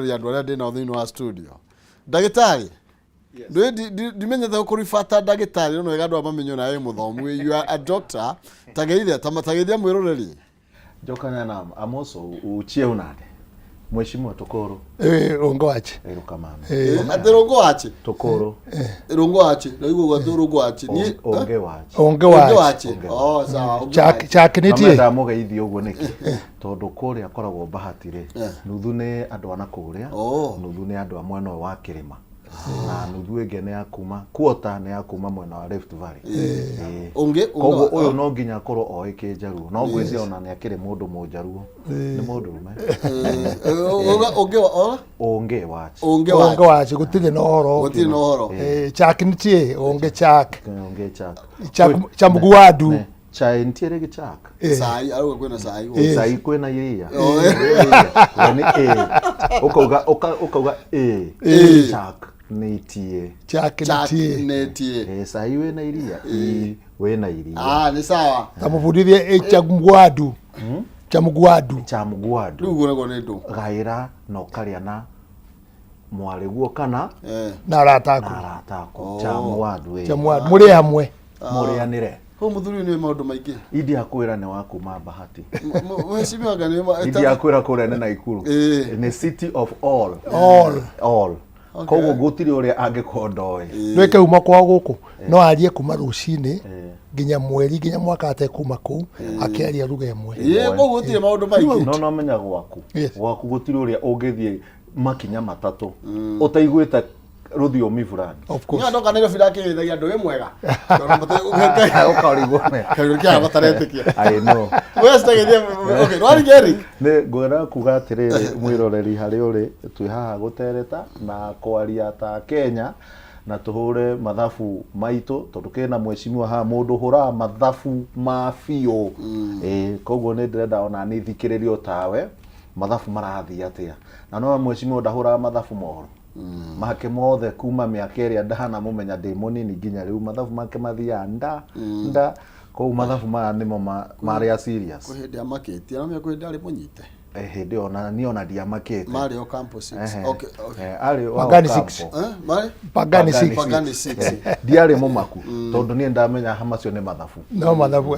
ya ndwara ndina thĩinĩ wa studio ndagĩtarĩ ndimenyete ũkũribata ndagĩtarĩ no ega ndwa mamenyo nawe mũthomu you are a doctor tageithia mwĩroreri jokana na amoso uchie unade mheshimiwa Tokoro rongo wache erukamana ate rongo wache Tokoro rongo wache ndaigua gwa rongo wache ni onge wache sawa chakiniti ndamugeithia uguo niki tondu kuria akoragwo bahatire nuthu ni andu ana kuria nuthu ni andu amwena wa kirima na nuthu enge ni akuma quarter ni akuma mwena wa Rift Valley onge uyu no nginya akorwo oike njaruo no ngwĩcia ona ni akire mundu munjaruo ni mundu rume onge wache gutire no horo chakiniti onge chak chamguadu chai ntiere gichak sai aruga kwena sai sai kwena iria yani ukauga chak netie netie sai wena iria wena iria ni sawa tamufundithie chamguadu rugo nago nendo gaira no karia na mwariguo kana na arataku chamguadu muri hamwe murianire ho muthuri ni maundu maingi idi akwira ni wakuma bahati mheshimiwa gani idi akwira kure na Ikuru in city of all koguo gutiri uria angikondoe nweke uma kwa guku no arie kuma rucini nginya mweri nginya mwaka ate kuma ku akiaria ruga imwe koguo gutiri maundu maingi no menya gwaku gutiri uria ungithie makinya matatu utaiguita rudhiomi fulani of course ndo kanega fidake ndagia ndo mwega ukarigone karukia bataretekia I know wewe sitageithia okay rwari geri ne ngwira kuga atiriri mwiroreri hari uri twi haha gutereta na kwaria ta Kenya na tuhure mathafu maitu tondu kena mheshimiwa ha mundu hura mathafu mafio koguo ni ndirenda ona ni thikiririo tawe mathafu marathi atia na no mheshimiwa ndahura mathafu mohoro make mothe kuma miaka iria ndahana mumenya ndi munini nginya riu mathafu make mathia nda ko mathafu maya nimo maria serious ko hindi amaketie na meko hindi ari munyite hindi ona ni ona dia makete Mario campus 6 okay ari Pagani 6 mari Pagani 6 diari mumaku tondu ni ndamenya hamacio ni mathafu no mathafu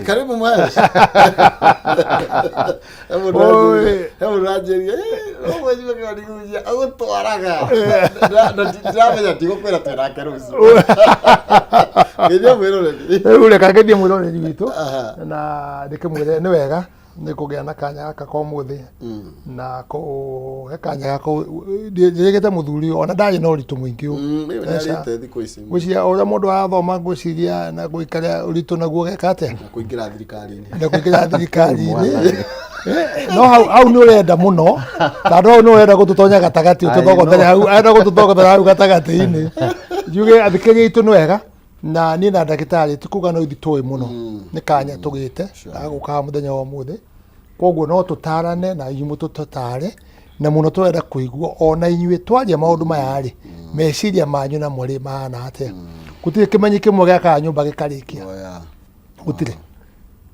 karibu mwaya hebu rajeria wewe kani kuja agutwaraga ndamenya tiko kwera twerake rusu nginya mwiroreri ule kagethie mwiroreri witu na ndikimwire ni wega ni kugia na kanya gaka ko muthi na ko kanya gako ndigete muthuri ona ndari no ritu mwingi ndarite thiko ici gucia ora mundu athoma guciria na guikaria uritu naguo gekate kuingira thirikari-ini no hau ni urenda muno tando ni urenda gututonya gatagati ututhogothera hau enda gututhogotera hau gatagati-ini juge athikiria itu ni wega na ni na ndagitari tikuga no ithitoi muno ni kanya tugite aguka muthenya wa muthi koguo no tutarane na inyuĩ tutare na muno twenda kuigua ona inyuĩ twaria maundu maya ri meciria manyu na muri mahana atia gutire kimenyi kimwe gaka nyumba gikarikia gutire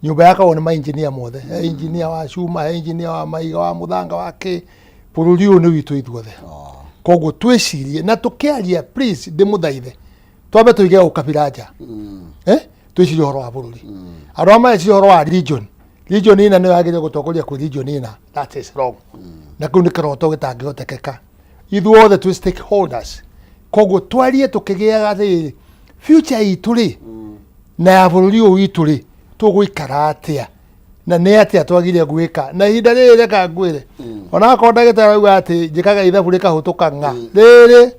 nyumba yaka ni ma engineer mothe engineer wa cuma engineer wa maiga wa muthanga wake bururi uyu ni witu ithuothe koguo twicirie na tukiaria please ndimuthaithe twambe tuige ukabiraja twicirie horo wa bururi aroma eci horo wa region ina no yagire gutokoria ku region ina that is wrong na kuni karoto gitangihotekeka ithuothe twi stakeholders koguo twarie tukigiaga thi future itu ri na ya bururi uyu itu ri tuguikara atia na ne atia twagire gwika na ihinda riri reka ngwire ona ko ndagitara auga ati njikaga ithabu rikahutuka nga riri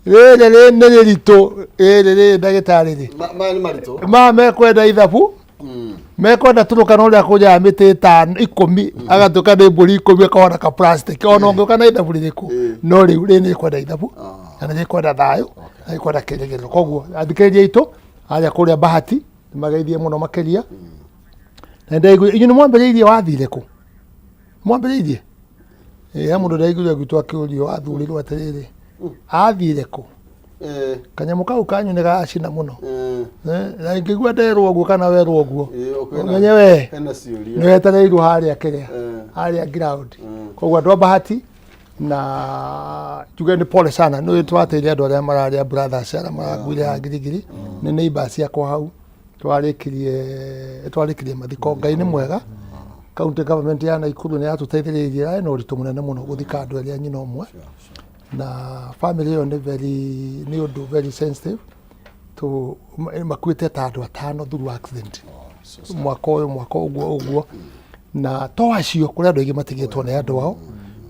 nĩ rito rĩrĩ ndagĩtarĩ rĩ mekwenda ithabu mekwenda turuka no rĩa kũnja mĩtĩ 10 agatuĩka nĩ mbũri 10 akahona ka plastic ona ũngĩũka na ithabu rĩrĩkũ no rĩu rĩ nĩ kwenda ithabu na nĩ kwenda thayũ na nĩ kwenda kĩrĩgĩrĩro koguo athikĩrĩria itũ arĩa kũrĩa bahati mageithie mũno makĩria na ndaigua inyuĩ nĩ mwambĩrĩirie wathire kũ mwambĩrĩirie mũndũ ndaiguire gwitũ akĩũrio athurirwo atĩrĩrĩ athire ku kanyamu kau kanyu ni gacina muno na ngigua nderwo guo kana werwo guo menye we ni wetereirwo haria kiria haria ground koguo andu bahati na tuge nĩ pole sana nĩ twateithia andũ arĩa mararĩa brothers arĩa maraguire ngirigiri nĩ neighbors yakwa hau twarĩkirie mathiko Ngai nĩ mwega county government ya Naikuru nĩ yatũteithĩrĩirie na ũritũ mũnene mũno gũthika andũ arĩa nyina ũmwe na family ĩyo nĩ ũndũ very sensitive to makuĩte ta andũ 5 through accident mwaka ũguo na to acio kũrĩ andũ aingĩ matigĩtwo nĩ andũ ao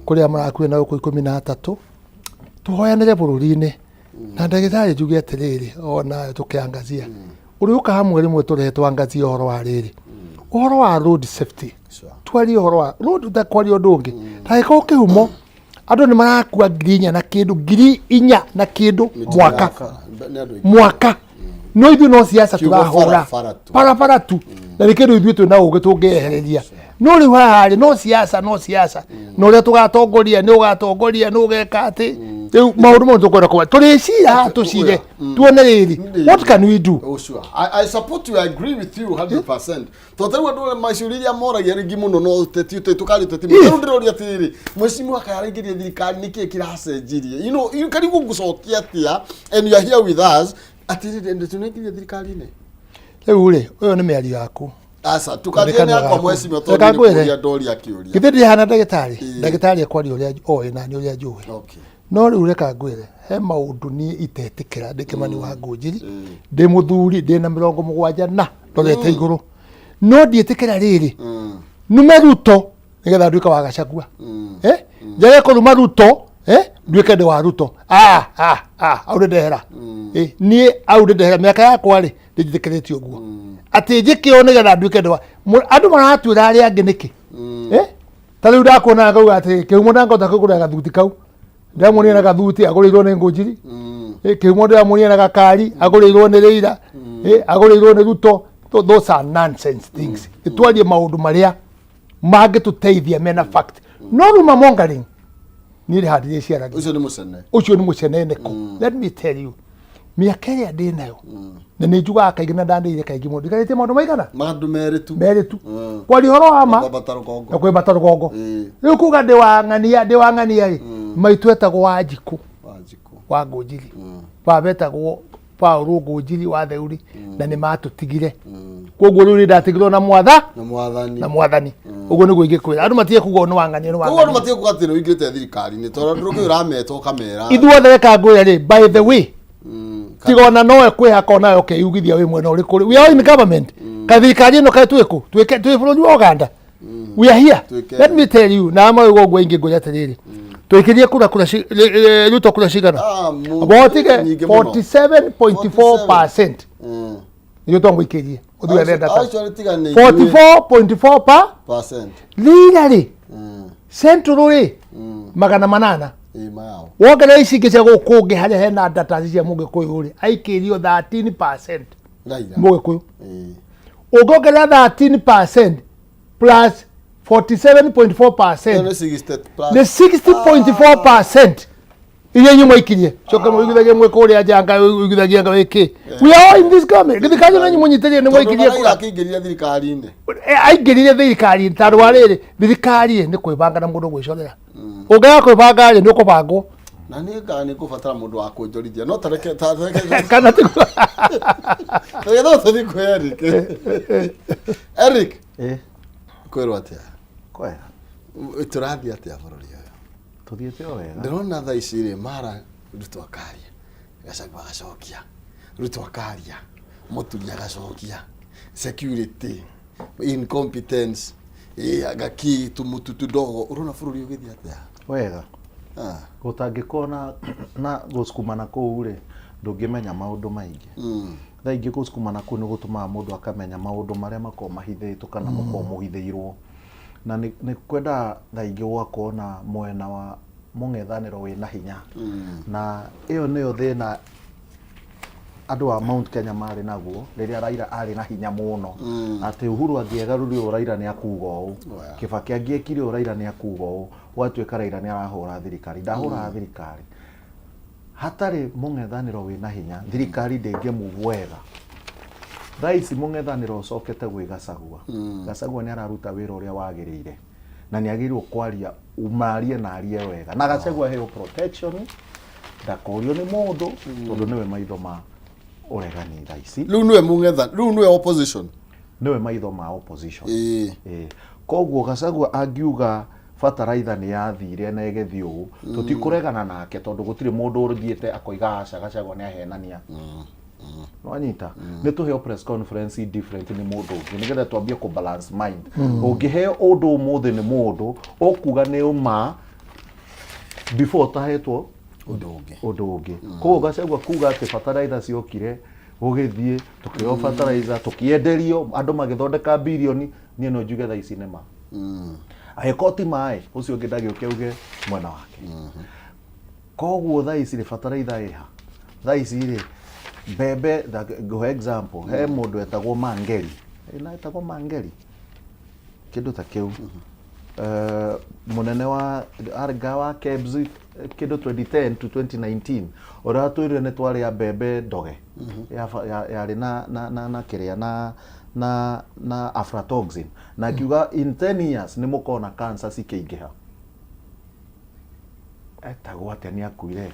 kũrĩa marakuĩ na gũkũ 13 tũhoyanĩre bũrũri-inĩ na ndagĩtarĩ njuge atĩrĩrĩ ona tũkĩangazia ũrĩ ũka hamwe rĩmwe tũrehetwo angazia ũhoro wa rĩrĩ ũhoro wa road safety twari ũhoro wa road ũtakwaria ũndũ ũngĩ ndagĩka ũkĩhumo andũ nĩ marakua 4,000 na kĩndũ 4,000 na kĩndũ mwaka no ithuĩ no siasa tũrahũra barabara tu na nĩ kĩndũ ithuĩ twĩna ũgĩ tũngĩehereria no rĩu haha no siasa no ũrĩa tũgatongoria nĩ ũgatongoria nĩ ũgeka atĩ rĩu maũndũ mothe tũkwenda kũba tũrĩcira tũcire tuone rĩrĩ what can we do? Oh sure, I support you, I agree with you 100%. Totari andũ maciũria moragia rĩngĩ mũno no ũteti tũkari ũteti mũno ndĩroria atĩrĩrĩ mwecimu akayaringĩria thirikari nĩkĩ kĩracenjirie you can go gũcokia atĩa and you are here with us atĩrĩrĩ ndĩtunĩkirie thirikari-inĩ rĩu rĩ ũyũ nĩ mĩario yaku asa tukathie na kwa mwecimu tondũ nĩ kũria ndoria kĩũria githĩ ndĩhana ndagĩtarĩ akwaria ũrĩa oĩ na nĩ ũrĩa njũĩ okay no rĩu reka ngwĩre he maũndũ niĩ itetĩkĩra ndĩ Kĩmani wa Ngũnjiri ndĩ mũthuri ndĩ na 70 na ndorete igũrũ no ndiĩtĩkĩra rĩrĩ nume Ruto nĩgetha nduĩke wa Gachagua njage kũruma Ruto nduĩke ndĩ wa Ruto au ndehera niĩ au ndehera mĩaka yakwa rĩ ndĩjĩtĩkĩrĩtie ũguo atĩ njĩke o nĩgetha nduĩke ndĩ wa andũ maratuĩra arĩa angĩ nĩkĩ ta rĩu ndakuona ngauga atĩ kĩhumo ndangĩhota kũgũra gathuti kau ndamuonia na gathuti agũrĩirwo nĩ Ngũnjiri kĩhumo ndamuonia na gakari agũrĩirwo nĩ Raila agũrĩirwo nĩ Ruto those are nonsense things twarie maũndũ marĩa mangĩtũteithia mena fact no ruma mongering niĩ ndĩ handire ciara ũcio nĩ mũcene nĩkũ let me tell you mĩaka ĩrĩa ndĩ nayo na nĩ njugaga kaingĩ na ndanĩire kaingĩ mũndũ ndikarĩtie maũndũ maigana maũndũ merĩ tu kwaria ũhoro wa ma na kwĩmbata rũgongo rĩu kuga ndĩ wa ng'ania rĩ maitũ etagwo Wanjikũ wa Ngũnjiri baba etagwo Paul Ngũnjiri wa Theuri na nĩ matũtigire koguo rĩu nĩ ndatigirwo na mwathani ũguo nĩguo ingĩkwĩra andũ matige kuga nĩ wang'ania koguo andũ matige kuga atĩ nĩ ũingĩrĩte thirikari-inĩ tondũ ndũrũkĩ ũrameta ũkamera ithuothe reka ngwĩre rĩ by the way tigona nowe kwĩhaka nayo ũkeyugithia wĩ mwena ũrĩkũ we are in government kathirikari ĩno kaĩ twĩ bũrũri wa Uganda we are here let me tell you na maũguo ũguo ingĩ ngũria atĩrĩrĩ twĩkĩrie kura Ruto kura cigana abotige 47.4% nĩguo twamũikĩrie ũthiĩ arenda ta 44.4% Raila rĩ Central rĩ 800 wongerera ici ingĩ cia gũkũ ũngĩ harĩa hena data cia Mũgĩkũyũ rĩ aikĩrio 13% Mũgĩkũyũ ũngongerera 13% plus 47.4% nĩ 60.4% iria nyuma ikirie coka mũigithagia mwĩko ũrĩa njanga ũigithagia nga wĩkĩ we are all in this government thirikari no nyumunyitĩrie nĩ mũikirie kura akĩingĩrĩria thirikari-inĩ aingĩrire thirikari ta rwa rĩrĩ thirikari nĩ kwĩbanga na mũndũ gwĩcorera ũngĩaga kwĩbanga rĩ nĩ ũkũbangwo na nĩ kũbatara mũndũ wa kũnjorithia no tareke kana ti no tũthiĩ kwĩ Eric kwĩrwo atĩa kwega tũrathiĩ atĩa bũrũri ũyũ tuthiĩte o wega ndĩrona thaa ici rĩ mara Ruto akaria Gachagua agacokia Ruto akaria Mũturi agacokia security incompetence agaki tumutu tudogo urona bũrũri ũgĩthiĩ atĩa wega gũtangĩkorwo na gũsukumana kũu rĩ ndũngĩmenya maũndũ maingĩ thaa ingĩ gũsukumana kũu nĩ gũtũmaga mũndũ akamenya maũndũ marĩa makoragwo mahithĩtwo kana makoragwo mũhithĩirwo na nĩ kwenda thaa ingĩ gwakorwo na mwena wa mũng'ethanĩro wĩna hinya na ĩyo nĩyo thĩna andũ a Mount Kenya marĩ naguo rĩrĩa Raila arĩ na hinya mũno atĩ Uhuru angĩegarurio Raila nĩ akuga ũũ Kibaki angĩekire ũũ Raila nĩ akuga ũũ gwatuĩka Raila nĩ arahũra thirikari ndahũra thirikari hatarĩ mũng'ethanĩro wĩna hinya thirikari ndĩngĩmove wega thaa ici mũng'ethanĩro ũcokete gwĩ Gachagua Gachagua nĩ araruta wĩra ũrĩa wagĩrĩire na nĩ agĩrĩirwo kwaria umarie na arie wega na Gachagua heo protection ndakorio nĩ mũndũ tondũ nĩwe maitho ma uregani thaa ici rĩu nĩwe mũngetha rĩu nĩwe opposition nĩwe maitho ma opposition koguo Gachagua angiuga bataraitha nĩ yathire na ĩgĩthiĩ ũũ tũtikũregana nake tondũ gũtirĩ mũndũ ũrũthiĩte akoiga aca Gachagua nĩ ahenania no anyita nĩ tũheo press conference different nĩ mũndũ ũngĩ nĩgetha twambie ku balance mind ũngĩheo ũndũ ũmũthĩ nĩ mũndũ ũkuga nĩ ũma before tahetwo ũndũ ũngĩ koguo Gachagua kuga atĩ bataraitha ciokire gũgĩthiĩ tũkĩo bataraitha tũkĩenderio andũ magĩthondeka bilioni niĩ no njuge thaa ici nĩ ma ahekoti maĩ ũcio ũngĩ ndagĩũke uge mwena wake koguo thaa ici rĩ bataraitha ĩha thaa ici rĩ mbembe go example he mũndũ etagwo Mangeri na etagwo Mangeri kĩndũ ta kĩu munene wa arga wa Kebs kĩndũ 2010 to 2019 ũrĩa twĩrire nĩ twarĩa mbembe ndoge yarĩ na kĩrĩa na aflatoxin na kiuga in 10 years nĩ mũkona cancer cikĩingĩha etagwo atĩa nĩ akuire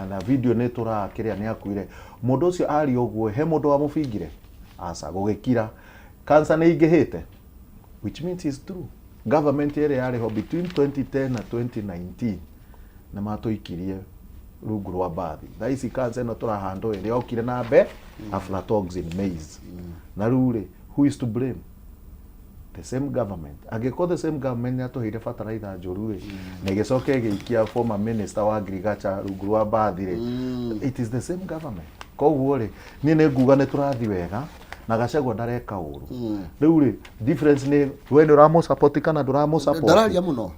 na video nĩ tũrakĩrĩa nĩ akuire mũndũ ũcio ari ũguo he mũndũ wa mũbingire aca gũgĩkira cancer nĩ ingĩhĩte which means is true government ĩrĩa yarĩ ho between 2010 na 2019 na matũikirie rungu rwa bathi thaa ici cancer ĩno tũrahandwo ĩrĩa okire na aflatoxin maize na rĩu who is to blame the same government angĩkorwo the same government nĩ atũheire bataraitha njũru na ĩgĩcoka ĩgĩikia former minister wa agriculture rungu rwa bathi it is the same government koguo niĩ nĩ nguga nĩ tũrathi wega na Gachagua ndareka ũru rĩu difference nĩ we nĩ ũramũ support kana ndũramũ support ndararia mũno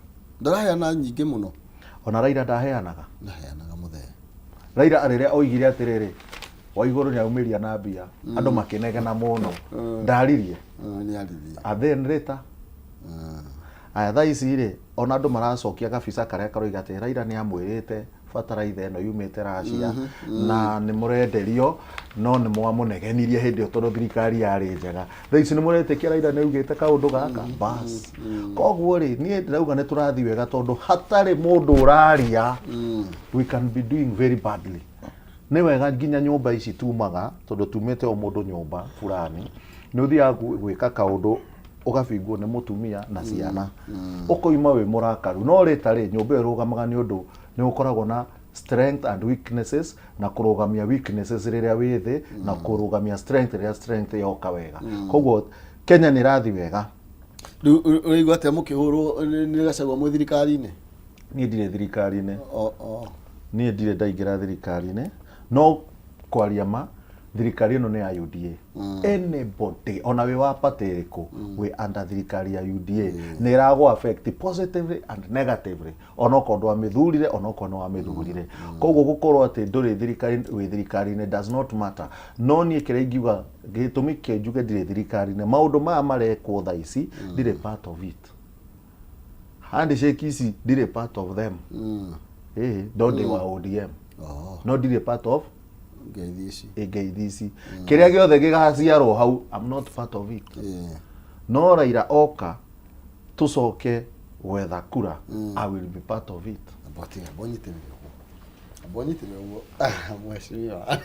ndaraheana nyingĩ mũno ona Raila ndaheanaga mũthee Raila rĩrĩa oigire atĩrĩrĩ wa igũrũ nĩ aumĩria na mbia andũ makĩnegena mũno ndaririe then later aya thaa ici ona andũ maracokia gabica karĩa karoiga atĩ Raila nĩ amwĩrĩte bataraitha ĩno yumĩte Russia na nĩ mũrenderio no nĩ mwamũnegenirie hĩndĩ ĩyo tondũ thirikari yarĩ njega thaa ici nĩ mũretĩkia Raila nĩ augĩte kaũndũ gaka bas koguo niĩ ndĩrauga nĩ tũrathi wega tondũ hatarĩ mũndũ ũraria we can be doing very badly nĩ wega nginya nyũmba ici tumaga tondũ tumĩte o mũndũ nyũmba fulani nĩ ũthiaga gwĩka kaũndũ ũgabingwo nĩ mũtumia na ciana ũkoima wĩ mũrakaru no rĩtarĩ nyũmba ĩrũgamaga nĩ ũndũ nĩ ũkoragwo na strength and weaknesses na kũrũgamia weaknesses rĩrĩa wĩ thĩ na kũrũgamia strength rĩrĩa strength yoka wega koguo Kenya nĩ rathi wega ũigua atĩa mũkĩhũrwo nĩ Gachagua mwĩ thirikari-inĩ niĩ ndirĩ thirikari-inĩ niĩ ndirĩ ndaingĩra thirikari-inĩ no kwaria ma thirikari ĩno nĩ ya UDA anybody ona wĩ wa party ĩrĩkũ wĩ under thirikari ya UDA nĩ ĩragũ affect positively and negatively ona okorwo ndwamĩthurire ona okorwo nĩ wamĩthurire koguo gũkorwo atĩ ndũrĩ thirikari wĩ thirikari-inĩ does not matter no niĩ kĩrĩa ingiuga gĩtũmi kĩa njuge ndirĩ thirikari-inĩ maũndũ maya marekwo thaa ici ndirĩ part of it handshake ici ndirĩ part of them ndĩ wa ODM no ndirĩ part of ngeithi kĩrĩa gĩothe gĩgaciarwo hau I'm not part of it no Raila oka tũcoke gwetha kura I will be part of it mweshimiwa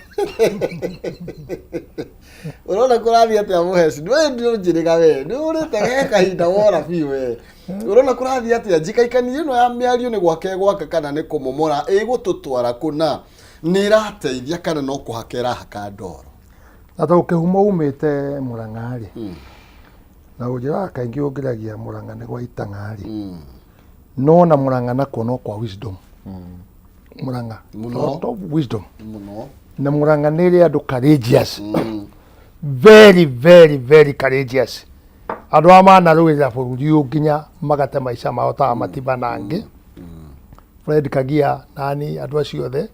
urona kũrathiĩ atĩa mũheci we ndio njĩrĩga we nĩ ũrĩte kahinda wora biũ we urona kũrathiĩ atĩa njikaikanie ĩno ya mĩario nĩ gwake kana nĩ kũmomora ĩgũtũtwara kũna nĩ irateithia kana no kũhakera haka ndoro ata ũkĩhuma umĩte Mũrang'a rĩ na ũnjĩra kaingĩ ũngĩragia Mũrang'a nĩ gwa itang'a rĩ no na Mũrang'a nako no kwa wisdom Mũrang'a no wisdom na Mũrang'a nĩ ĩrĩ andũ courageous very very very courageous andũ a manarũĩrĩra bũrũri ũyũ nginya magate maica mao ta matibanange Fred Kagia nani andũ acio othe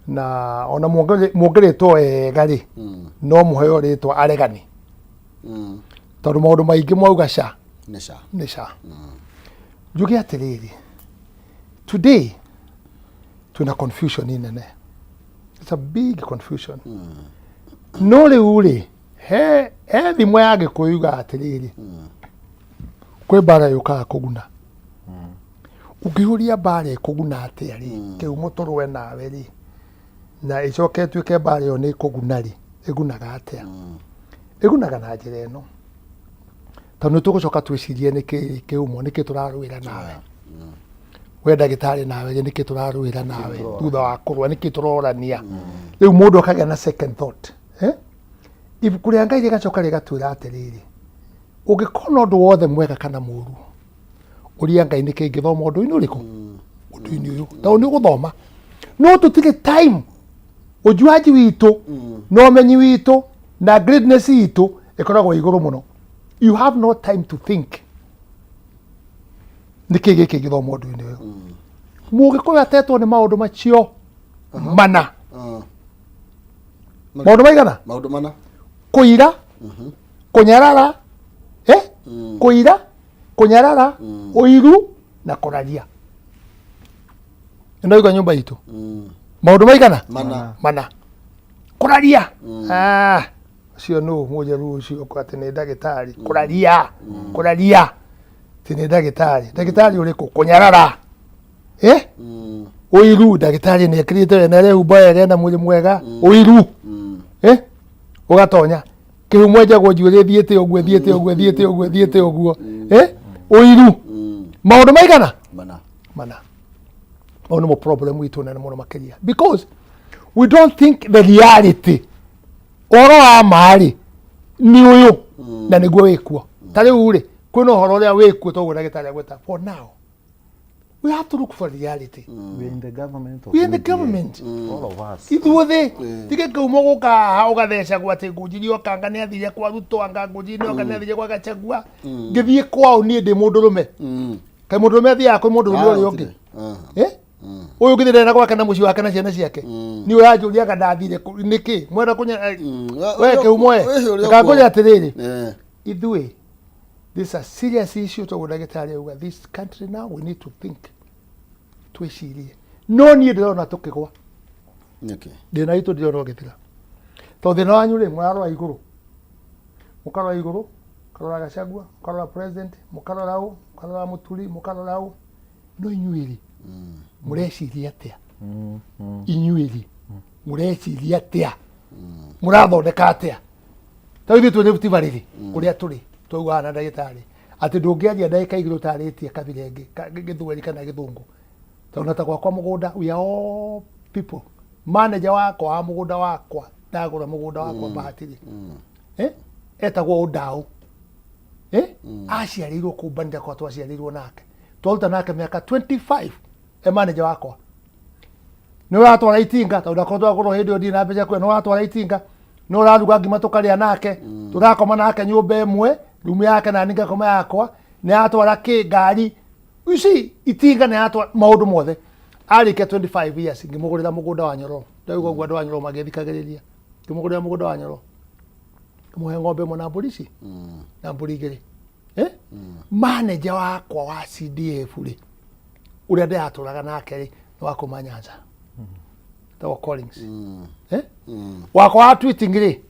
na ona muongeretwo wega rĩ no muheo rĩtwa aregani tondũ maũndũ maingĩ mwauga ca nĩ ca njuge atĩrĩrĩ today tuna confusion nene it's a big confusion no rĩu rĩ he thimũ ya Gĩkũyũ yuga atĩrĩrĩ kwe bara yukaga kuguna ukihuria bara kuguna atia ri kiumo turwe nawe ri na icoke tuike bara yo ni kuguna ri igunaga atia igunaga na njira ino tanu tugucoka twicirie ni kiumo ni kiturarwira nawe we ndagitari nawe ni kiturarwira nawe thutha wa kurwa ni kiturorania riu mundu akagia na second thought ibuku ria Ngai rigacoka rigatwira atiriri ugikona undu wothe mwega kana muru uria Ngai ni kingithoma undu-ini uriku undu-ini uyu tau ni guthoma no tutige time ujuaji witu no menyi witu na greatness yitu ikoragwo iguru muno. You have no time to think niki giki githoma undu-ini uyu mugikuyu atetwo ni maundu macio mana maundu maigana maundu mana kuira kunyarara kuira kunyarara uiru na kuraria ino igwa nyumba itu maundu maigana mana kuraria cio no mujeru ucio kwate ni ndagitari kuraria tini ndagitari uriku kunyarara uiru ndagitari ni ekirite wena reu boya na mwili mwega uiru ugatonya kihumo njagwo njuire thiete uguo uiru maundu maigana mana ono mo problem witu na muno makiria because we don't think the reality oro wa mari ni uyu na niguo wikuo tari uri kwina horo ria wikuo toguo ndagitari agweta for now. We have to look for reality. We're in the government. We're in the government. All of us. Ithuothe tige kaumo guka ugatheca gwate ngujiri okanga ni athire kwa Ruto anga ngujiri okanga ni athire kwa Gachagua ngithie kwao ni ndi mundurume kai mundurume athia kwa mundurume uri ungi uyu ngithire na gwaka na muci wake na ciana ciake ni we ajuria ga ndathire niki mwenda kunya we kaumo we ngakuja atiriri ithuĩ this is a serious issue to ndagitari uga this country now we need to think twicirie no ni ndirona tukigwa ndina itu ndirona githira to thina wanyu ri mwarora iguru mukarora Gachagua mukarora president mukarora u mukarora Muturi mukarora u no inyuiri mureciria atia inyuiri mureciria atia murathondeka atia tawithu twene bariri kuria turi tuga na ndagitari ati ndungiaria ndagika iguru taritie kabira ingi githweri kana githungu tona ta kwa mugunda we are all people manager wako wa mugunda wakwa ndagura mugunda wakwa bahatiri etagwo udau aciarirwo kumbanda kwa twaciarirwo nake twaruta nake miaka 25 manager wakwa no ratwara itinga tonda ko twagurwo hindi ndi na mbeca kwe no ratwara itinga no raruga ngima tukaria nake turakoma nake nyumba imwe rumu yake na ninga koma yakwa ne atwara ki ngari uci itinga ne atwara maundu mothe arike 25 years ngimugurira mugunda wa Nyoro ndauga gwandwa wa Nyoro magithikagiriria ngimugurira mugunda wa Nyoro muhe ng'ombe mo na polisi na mburigiri manager wakwa wa CDF ri uria ndaturaga nake ri no akoma Nyanza tawa Collins wakwa wa tweeting ri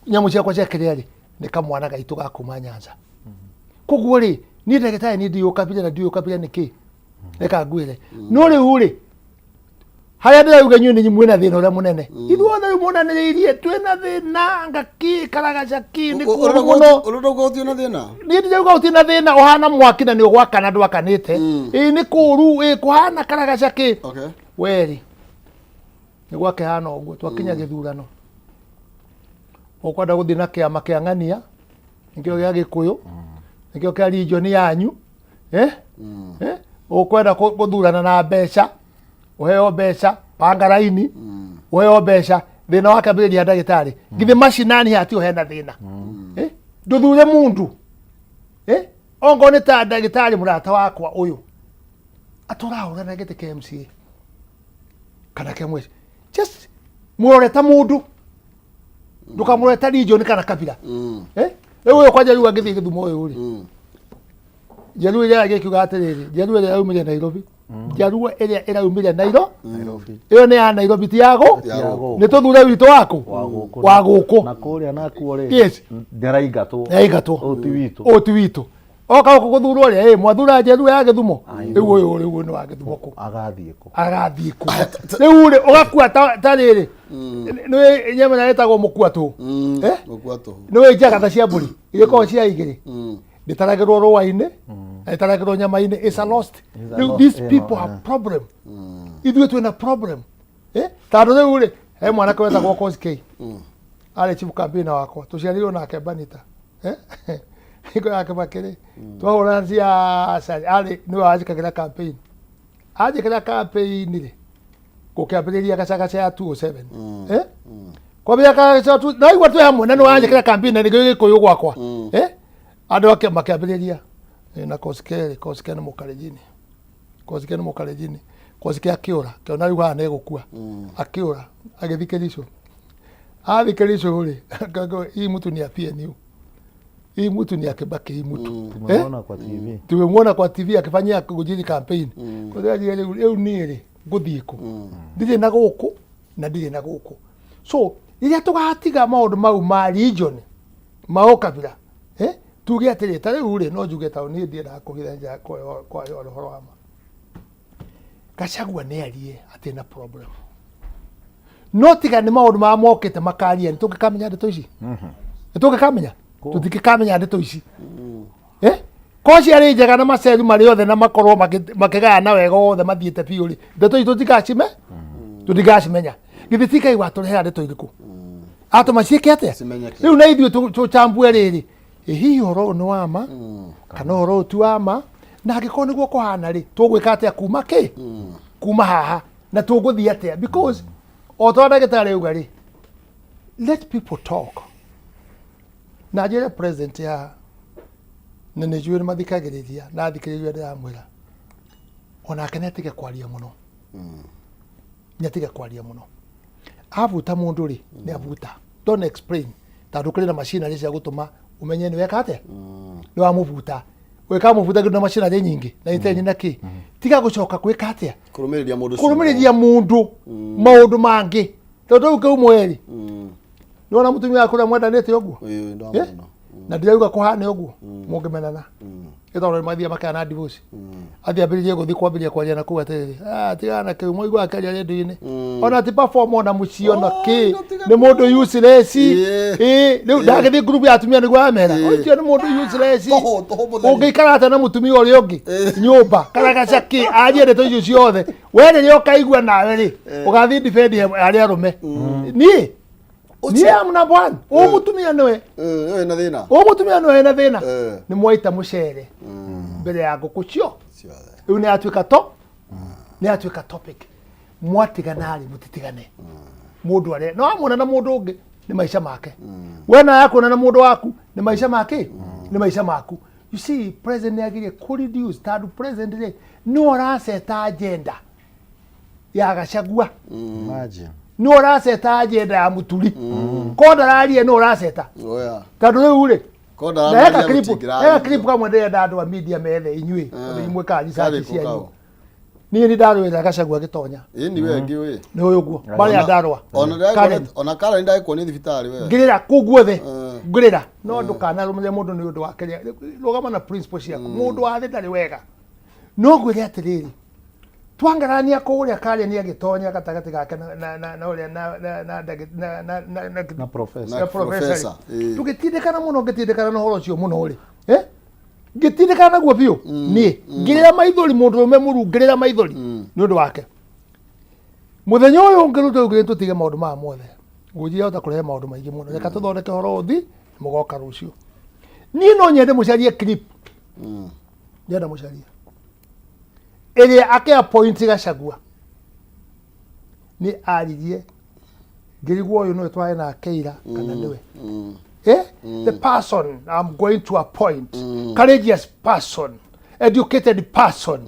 nyamu ciakwa cia kireri ni kamwana gaitu gakuma Nyanza koguo ri ni ndagitari ni ndiyo kabira niki reka ngwire no riu ri haria ndirauga nyu ni mwina thina uria munene ithuothe munaniriirie twina thina ngaki karagaca ki ni kuru muno urauga uthi na thina ni ndirauga uthi na thina uhana mwaki na ni ugwakana ndwakanite ni kuru kuhana karagaca ki weri ni gwake hana uguo twakinya githurano ukwenda guthi na kiama kia ng'ania nikio gia Gikuyu nikio kia region yanyu ukwenda guthurana na mbeca uheo mbeca panga raini uheo mbeca thina wake mbiriria ndagitari ngithi macinani hati hena thina nduthure mundu ongo ni ta ndagitari murata wakwa uyu aturahura na gite KMCA kana kemwe just muroreta mundu ndukamureta region kana kabila uyu kwanja riu agithi githumo uyu ri Njaruo ĩrĩa agĩkiuga atĩrĩrĩ, njaruo ĩrĩa yaumire Nairobi, njaruo ĩrĩa ĩraumire Nairobi, ĩyo nĩ ya Nairobi ti yago, nĩ tũthure witũ waku wa gũkũ na kũrĩa nakuo rĩ, yes, ndĩraingatwo o ti witũ oka gũthurwo rĩ, mwathura njaruo ya Gĩthumo, rĩu nĩ wa Gĩthumo kũ agathiĩ kũ rĩu rĩ ũgakua ta rĩrĩ nĩ nyama ĩtagwo mũkua nĩ njagatha cia mbũri igĩkorwo cia igĩrĩ nditaragĩrwo rũa-inĩ nditaragĩrwo nyama-inĩ, it's a lost. These people have problem, ithuĩ twĩna problem tondũ rĩu rĩ he mwanake wetagwo Koskei arĩ chief campaigner wakwa tũciarirwo nake Banita iko yake makĩrĩ twahũrana ciaca arĩ nĩwe wanjĩkagĩra campaign anjĩkĩra campaign rĩ gũkĩambĩrĩria gacagaca ya 207 kwambia gacagaca na igua twĩ hamwe na nĩ wanjĩkĩra campaign na nĩ Gĩkũyũ gwakwa andũ ake makĩambĩrĩria na Koskei nĩ mũkarĩnjini Koskei akĩũra kĩona rĩu haha nĩ gũkua akĩũra agĩthikĩricwo athikĩricwo rĩ hii mtu ni ya PNU, hii mtu ni ya Kibaki, hii mtu tumemwona kwa TV akifanyia kujiri campaign kwa sababu leo nire guthiiko ndire na guku na ndire na guku so iria tugatiga maundu mau ma region mao kabira tuge atiri tare ure no juge ta ni ndire na kuhira nja kwa horo ama Gachagua ni arie atina problem no tiga ni maundu ma mokete makaria ni tukikamenya ndeto ici tukikamenya tutikikamenya ndeto ici koci ari njega na maceru mari othe na makorwo makigaya na wega othe mathiete biũ ri ndeto ici tutigacimenya githiti igwa turehera ndeto iriku atoma ciĩke atia rĩu na ithuĩ tũchambue rĩrĩ hihi ũhoro nĩ wama kana ũhoro ti wama na angĩkorwo nĩguo kũhana rĩ tũgwĩka atĩa kuma kĩ kuma haha na tũgũthiĩ atĩa because o twa ndagĩtarĩ auga rĩ let people talk na njĩra president ya nene juwe mathikagĩrĩria na thikĩrĩria ndĩramwĩra onake nĩatige kwaria mũno nĩatige kwaria mũno avuta mũndũ rĩ nĩavuta don't explain tondũ kũrĩ na machinery cia gũtũma umenye nĩweka atĩa nĩ wamũvuta gwĩka mũvuta na machinery nyingĩ na itenyi na kĩ tiga gũcoka gwĩka atĩa kũrũmĩrĩria mũndũ maũndũ mangĩ tondũ rĩu kau mweri nĩwona mũtumia wakũrĩa mwendanĩte ũguo na ndirauga kũhana ũguo mũngĩmenana ĩtondũ nĩmathiĩ makana divorce athiĩ ambĩrĩrie gũthiĩ kwambĩrĩria kwaria na kũu atĩrĩrĩ tigana kĩu mũigua akĩaria redio-inĩ ona ti perform ona mũciĩ ona kĩ nĩ mũndũ useless rĩu ndagĩthiĩ group ya atumia nĩguo amera ũcio nĩ mũndũ useless ũngĩikara atĩa na mũtumia ũrĩa ũngĩ nyũmba karagaca kĩ arie ndeto icio ciothe we rĩrĩa ũkaigua nawe rĩ ũgathiĩ defend arĩa arũme niĩ amna bwana umutumia noe na thina umutumia noe na thina ni mwaita mucere mbere ya gukucio riu ni atuika topic mwatiganari mutitigane mundu are no amuna na mundu ungi ni maisha make wena yako na mundu waku ni maisha make ni maisha maku you see president agirie ku reduce tadu president no raseta agenda ya Gachagua imagine no raseta agenda ya muturi ko ndararie no raseta tondũ rĩu rĩ na clip kamwe ndĩrenda andũ a media methe inyuĩ imwe kanyi sati cianyu niĩ nĩ ndarũĩra Gachagua gĩtonya ni we ngiũĩ nĩ ũyũ guo marĩa ndarũa ona kara ndagĩkwo nĩ thibitarĩ we ngĩrĩra kũu guothe ngĩrĩra no ndũkanarũmĩrĩre mũndũ nĩ ũndũ wake rũgama na principle ciaku mũndũ wa thĩ ndarĩ wega no ngwĩre atĩrĩrĩ twangarania kũrĩa Karia nĩ agĩtonya gatagatĩ gake na ũrĩa na professor tũgĩtindĩkana mũno ngĩtindĩkana na ũhoro ũcio mũno rĩ ngĩtindĩkana naguo biũ niĩ ngĩrĩra maithori mũndũ ũmwe mũrungĩrĩra maithori nĩ ũndũ wake mũthenya ũyũ ngĩruta ũgĩ tũtige maũndũ maya mothe gũnjia hota kũrehe maũndũ maingĩ mũno reka tũthondeke ũhoro ũthi mũgoka rũciũ niĩ no nyende mũcarie clip nyenda mũcarie ĩrĩa akĩappoint Gachagua nĩ aririe ngĩrigwo ũyũ nĩwe twarĩ nake ira kana nĩwe the person I'm going to appoint courageous person educated person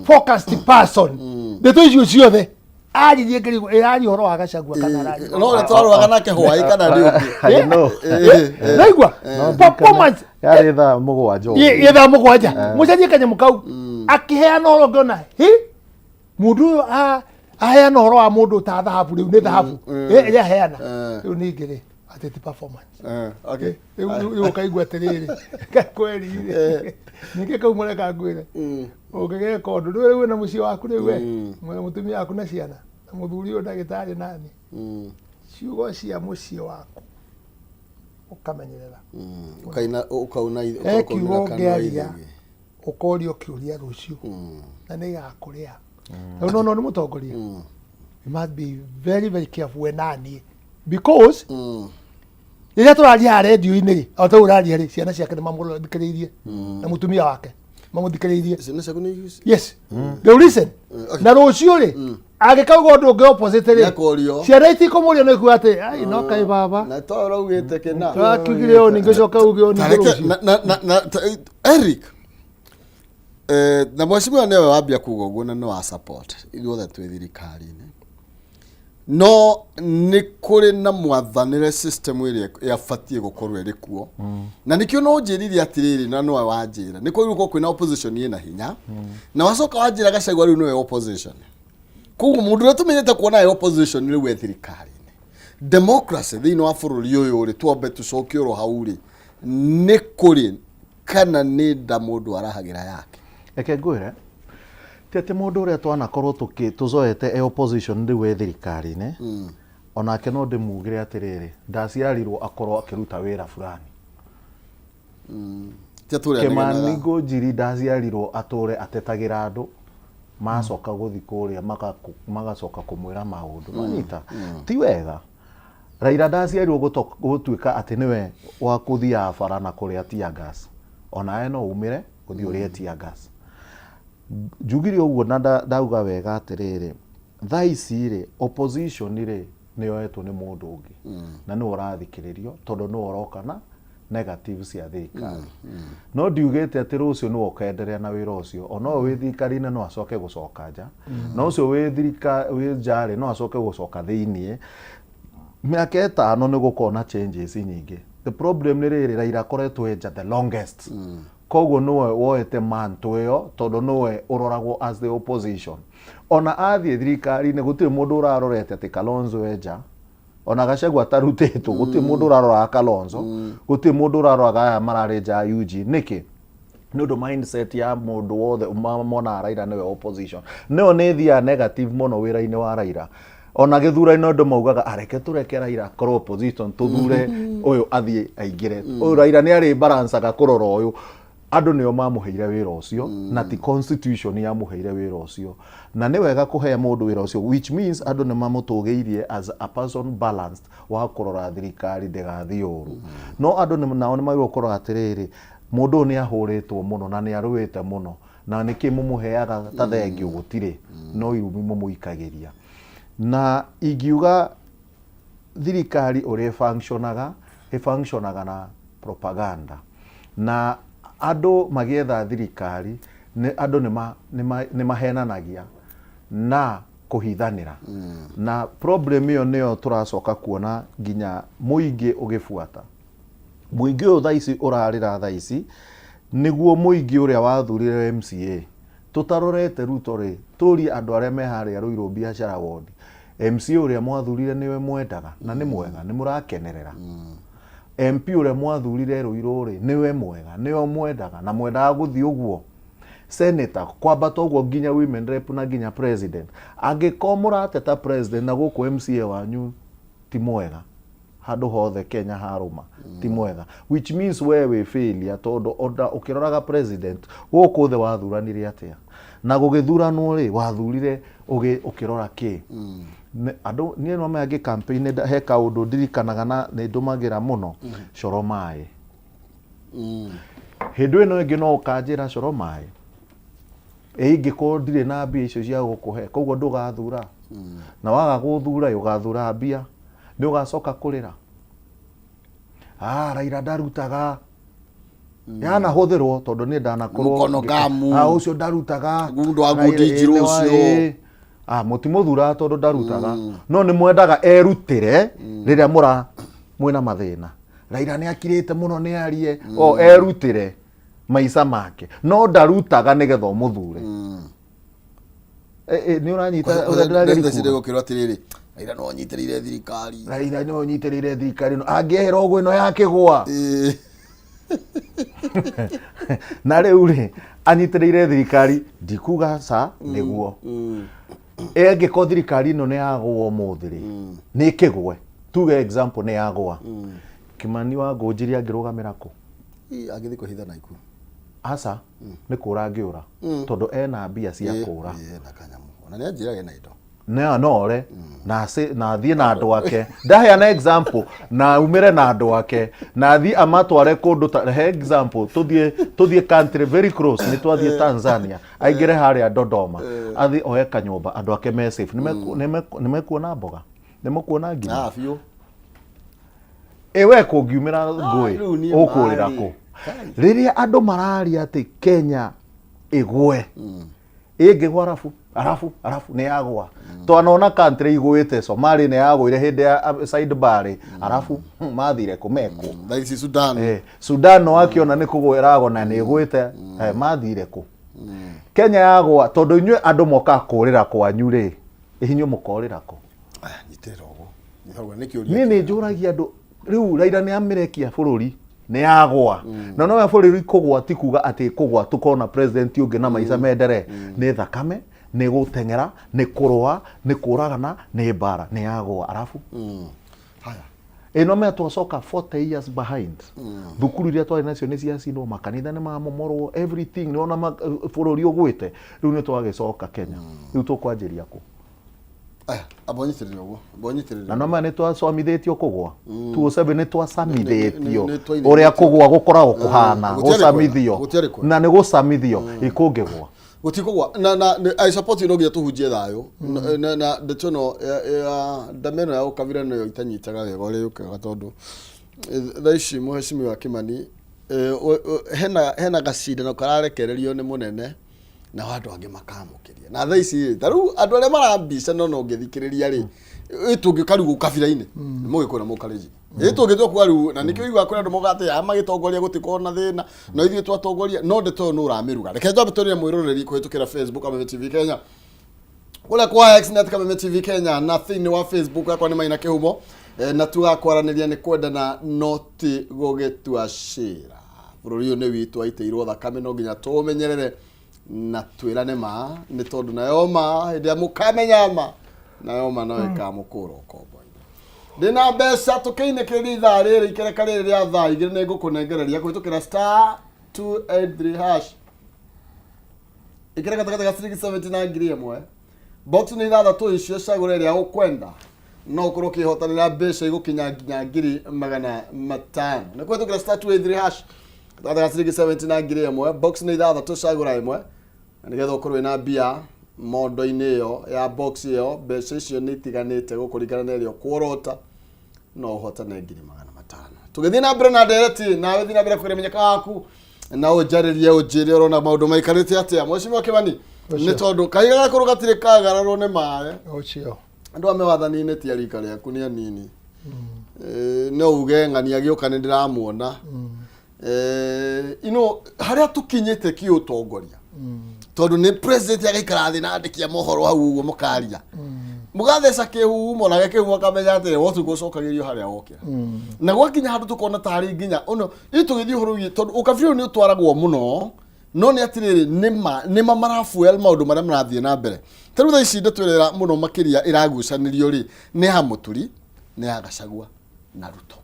focused person ndeto icio ciothe aririe ngirigo irari horo wa Gachagua kana arari no twarwaga nake hwaĩ kana nĩ no naigua performance yari thaa mũgwanja ye thaa mũgwanja mucenjie kanyamũ kau akiheana horo ngona mundu aheana horo wa mundu ta thahabu riu ni thahabu ĩrĩa aheana riu nĩ ngĩrĩ ateti performance okay riu kaigua atĩrĩrĩ kweri ningĩ kau mũreka ngwĩre ũngĩgeka ũndũ rĩu wĩna mũciĩ waku rĩu we mwena mũtumia waku na ciana na mũthuri ũyũ ndagĩtarĩ nani ciugo cia mũciĩ waku ũkamenyerera ukauna kiugo ngĩaria ũkorio kĩũria rũciũ na nĩ igakũrĩa no nĩ mũtongoria you must be very very careful when nani because rĩrĩa tũraria ha redio-inĩ o ta ũraria rĩ ciana ciake nĩ mamũthikĩrĩirie na mũtumia wake mamũthikĩrĩirie yes the reason na rũciũ rĩ agĩkauga ũndũ ũngĩ opposite rĩ ciana itikũmũria no ikuga atĩ ai no kaĩ baba na to ũraugĩte kĩna twakiugire ũũ ningĩ coka uge ũũ ningĩ rũciũ Eric na mwecimu nĩwe wambia kuga ũguo na no wa support ithuothe twĩ thirikari-inĩ no nĩ kũrĩ na mwathanĩre system ĩrĩa yabatiĩ gũkorwo ĩrĩ kuo na nĩkĩo no njĩrire atĩrĩrĩ na nowe wanjĩra nĩ kũrĩ gũkorwo kwĩna opposition ĩna hinya na wacoka wanjĩra Gachagua rĩu nĩwe opposition koguo mũndũ ũrĩa tũmenyete kuona ĩ opposition rĩu thirikari-inĩ democracy thĩinĩ wa bũrũri ũyũ rĩ twambe tũcokie oro hau rĩ nĩ kũrĩ kana nĩ nda mũndũ arahagĩra yake eke ngwĩre tete mũndũ ũrĩa twanakorwo tũzoete opposition rĩu thirikari-inĩ onake no ndĩmugĩre atĩrĩrĩ ndaciarirwo akorwo akĩruta wĩra fulani Kĩmani Ngũnjiri ndaciarirwo atũre atetagĩra andũ macoka gũthi kũrĩa magacoka kũmwĩra maũndũ manyita ti wega Raila ndaciarirwo gũtuĩka atĩ nĩwe wa kũthia bara na kũrĩa tear gas ona no umĩre gũthi ũrĩa tear gas njugire ũguo na ndauga wega atĩrĩrĩ thaa ici rĩ opposition rĩ nĩyoetwo nĩ mũndũ ũngĩ na nĩ ũrathikĩrĩrio tondũ nĩ ũroka na negative cia thirikari no ndiugĩte atĩ rũciũ nĩ ũkenderea na wĩra ũcio ona wĩ thirikari-inĩ no acoke gũcoka nja na ũcio wĩ nja rĩ no acoke gũcoka thĩiniĩ mĩaka ĩtano nĩ gũkorwo na changes nyingĩ the problem nĩ rĩrĩ Raila akoretwo nja the longest koguo nĩwe woete manto ĩyo tondũ nĩwe ũroragwo as the opposition ona athiĩ thirikari-inĩ gũtirĩ mũndũ ũrarorete atĩ Kalonzo enja ona Gachagua atarutĩtwo gũtirĩ mũndũ ũraroraga Kalonzo gũtirĩ mũndũ ũraroraga aya mararĩ nja UG nĩkĩ nĩ ũndũ mindset ya mũndũ wothe mona Raila nĩwe opposition nĩyo nĩ thiaga negative mũno wĩra-inĩ wa Raila ona gĩthura-inĩ andũ maugaga areke tũreke Raila korwo opposition tũthure ũyũ athiĩ aingĩre ũyũ Raila nĩ arĩ balanceaga kũrora ũyũ andũ nĩo mamũheire wĩra ũcio na ti constitution yamũheire wĩra ũcio na nĩ wega kũhe mũndũ wĩra ũcio which means andũ nĩ mamũtũgĩirie as a person balanced wa kũrora thirikari ndĩgathiĩ ũru no andũ nao nĩ magĩrĩirwo kũrora atĩrĩrĩ mũndũ nĩ ahũrĩtwo mũno na nĩ arũĩte mũno na nĩkĩ mũmũheaga ta thengio gũtirĩ no irumi mũmũikagĩria na ingiuga thirikari ũrĩa functionaga na propaganda na andũ magĩetha thirikari andũ nĩ mahenanagia na kũhithanĩra na problem ĩyo nĩyo tũracoka kuona nginya mũingĩ ũgĩbuata mũingĩ ũyũ thaa ici ũrarĩra thaa ici nĩguo mũingĩ ũrĩa wathurire MCA tũtarorete Ruto rĩ tũrie andũ arĩa meharĩa Ruiru biashara ward MCA ũrĩa mwathurire nĩwe mwendaga na nĩ mwega nĩ mũrakenerera MP ũrĩa mwathurire Ruiru rĩ nĩwe mwega nĩo mwendaga na mwendaga gũthiĩ ũguo senator kwambata ũguo nginya women rep na nginya president angĩkorwo mũrateta president na gũkũ MCA wanyu ti mwega handũ hothe Kenya harũma ti mwega which means wewe failure tondũ ũkĩroraga president gũkũ thĩ wathuranire atĩa na gũgĩthuranwo rĩ wathurire ũkĩrora kĩ andũ niĩ no mangĩ campaign he kaũndũ ndirikanaga na nĩ ndũmagĩra mũno coro maĩ hĩndĩ ĩno ĩngĩ no ũkanjĩra coro maĩ ingĩkorwo ndirĩ na mbia icio cia gũkũhe koguo ndũgathura na waga gũthura ũgathura mbia nĩ ũgacoka kũrĩra Raila ndarutaga yanahũthĩrwo tondũ nĩ ndanakorwo ũcio ndarutaga mũndũ wa gũthingĩrwo ũcio mutimuthura tondu ndarutaga no ni mwendaga erutire riria mwina mathina. Raila ni akirite muno ni arie erutire maica make no ndarutaga nigetha umuthure. Ni uranyita urenda cire gukirwa atiriri Raila no nyitirire thirikari. Raila no nyitirire thirikari no angehera ogwo ino yakigwa. Na riu ri anyitirire thirikari ndikuga sa niguo. Engiko thirikari ino ni yagwa umuthiri ni kigwe tuge example ni yagwa Kimani wa Ngunjiri angirugamira ku agithi kuhitha na iku asa ni kura angiura tondu ena mbia cia kura na kanyamu ona ni anjirage na indo nore na thie na andu ake ndahea na example na umire na andu ake na thie amatware kundu he example tuthie country very close ni twathie Tanzania aingire haria Dodoma athi oe kanyumba andu ake me safe nimekuona mboga nimukuona ngima biu ewe kungiumira ngui ukurira ku riria andu mararia ati Kenya igwe ingigwa arafu ni yagwa twanona country igwite Somalia ni yagwire hindi ya side bar arafu mathire kumeko thaisi Sudan Sudan no akiona ni kugwirago na ni igwite mathire ku Kenya yagwa tondu inywe andu moka kurira kwanyu ri ihinyu mukorira ku nyitira ogo ni njuragia andu riu Raila ni amirekia bururi ni yagwa na no ya bururi kugwa ti kuga ati kugwa tukona president ungi na maica mendere ni thakame ni gutengera ni kurwa ni kuragana ni bara ni yagwa arafu haya ino me twacoka 40 years behind thukuru iria twari nacio ni ciacinwo makanitha ni mamomorwo everything ni ona bururi ugwite riu ni twagicoka Kenya riu tukwanjiria ku abonyitirire ogo na no ni twacomithitio kugwa 27 ni twasamithitio uria kugwa gukoragwo kuhana gusamithio na ni gusamithio ikungigwa gutikugwa na I support you no gya tuhujie thayo na ndechono ndameno ya ukavira no itanyitaga wega uri yukaga tondu thaici muheshimi wa Kimani hena gacindano kararekererio ni munene na watu ange makamukiria na thaici taru andu aria marambisa no ngithikiriria ri itungikaruga ukabira-ini mugikora mukareji itungithwa kwaru na nikio igwa kwenda mugate amagitongoria gutikona thina no ithie twatongoria no ndeto no uramiruga reke njabe tonye mwiroreri kuhitukira Facebook Kameme TV Kenya kula kwa X net Kameme TV Kenya na thini wa Facebook yakwa ni maina kihumo na tugakwaraniria ni kwenda na noti gugituashira bururi ne witu aiteirwo thakame no nginya tumenyerere na twirane ma ni tondu nayo ma hindi mukamenyama nayo ma no ikamukura ukombo ndina mbeca tukiine kiri ithaa riri ikereka riri ria thaa igiri ni ngukunengereria kuhitukira *283# ikereka takataka 370 ngiri imwe box ni ithathatu icio cagure ria ukwenda no ukorwo kihotanira mbeca igukinya nginya ngiri 500 ni kuhitukira *283# takataka 370 ngiri imwe box ni ithathatu cagura imwe nigetha ukorwo ina bia mondo-ini iyo ya box iyo mbeca icio ni itiganite gukuringana na irio kuorota no uhotane ngiri 500 tugithii na mbere na ndereti nawe thii na mbere kuremenyeka waku na ujaririe ujire urona maundu maikarite atia mweshimwa Kimani ni tondu kaiga gakuru gatire kagararwo ni mae ocio andu ame wathani-ini ti arika riaku ni anini no uge ng'ani agiuka ni ndiramuona haria tukinyite ki utongoria tondu ni president agaikara thi na andikia mohoro hau uguo mukaria mugatheca kihumo na kihumo akamenya ati wotu gucokagirio haria wokira na gwakinya handu tukona tari nginya uno itugithii huru tondu ukabiro ni utwaragwo muno no ni atiriri nima marafuel maundu maria marathie na mbere taru tha ici ndetwerera muno makiria iragucanirio ri ni hamuturi ni agacagua na Ruto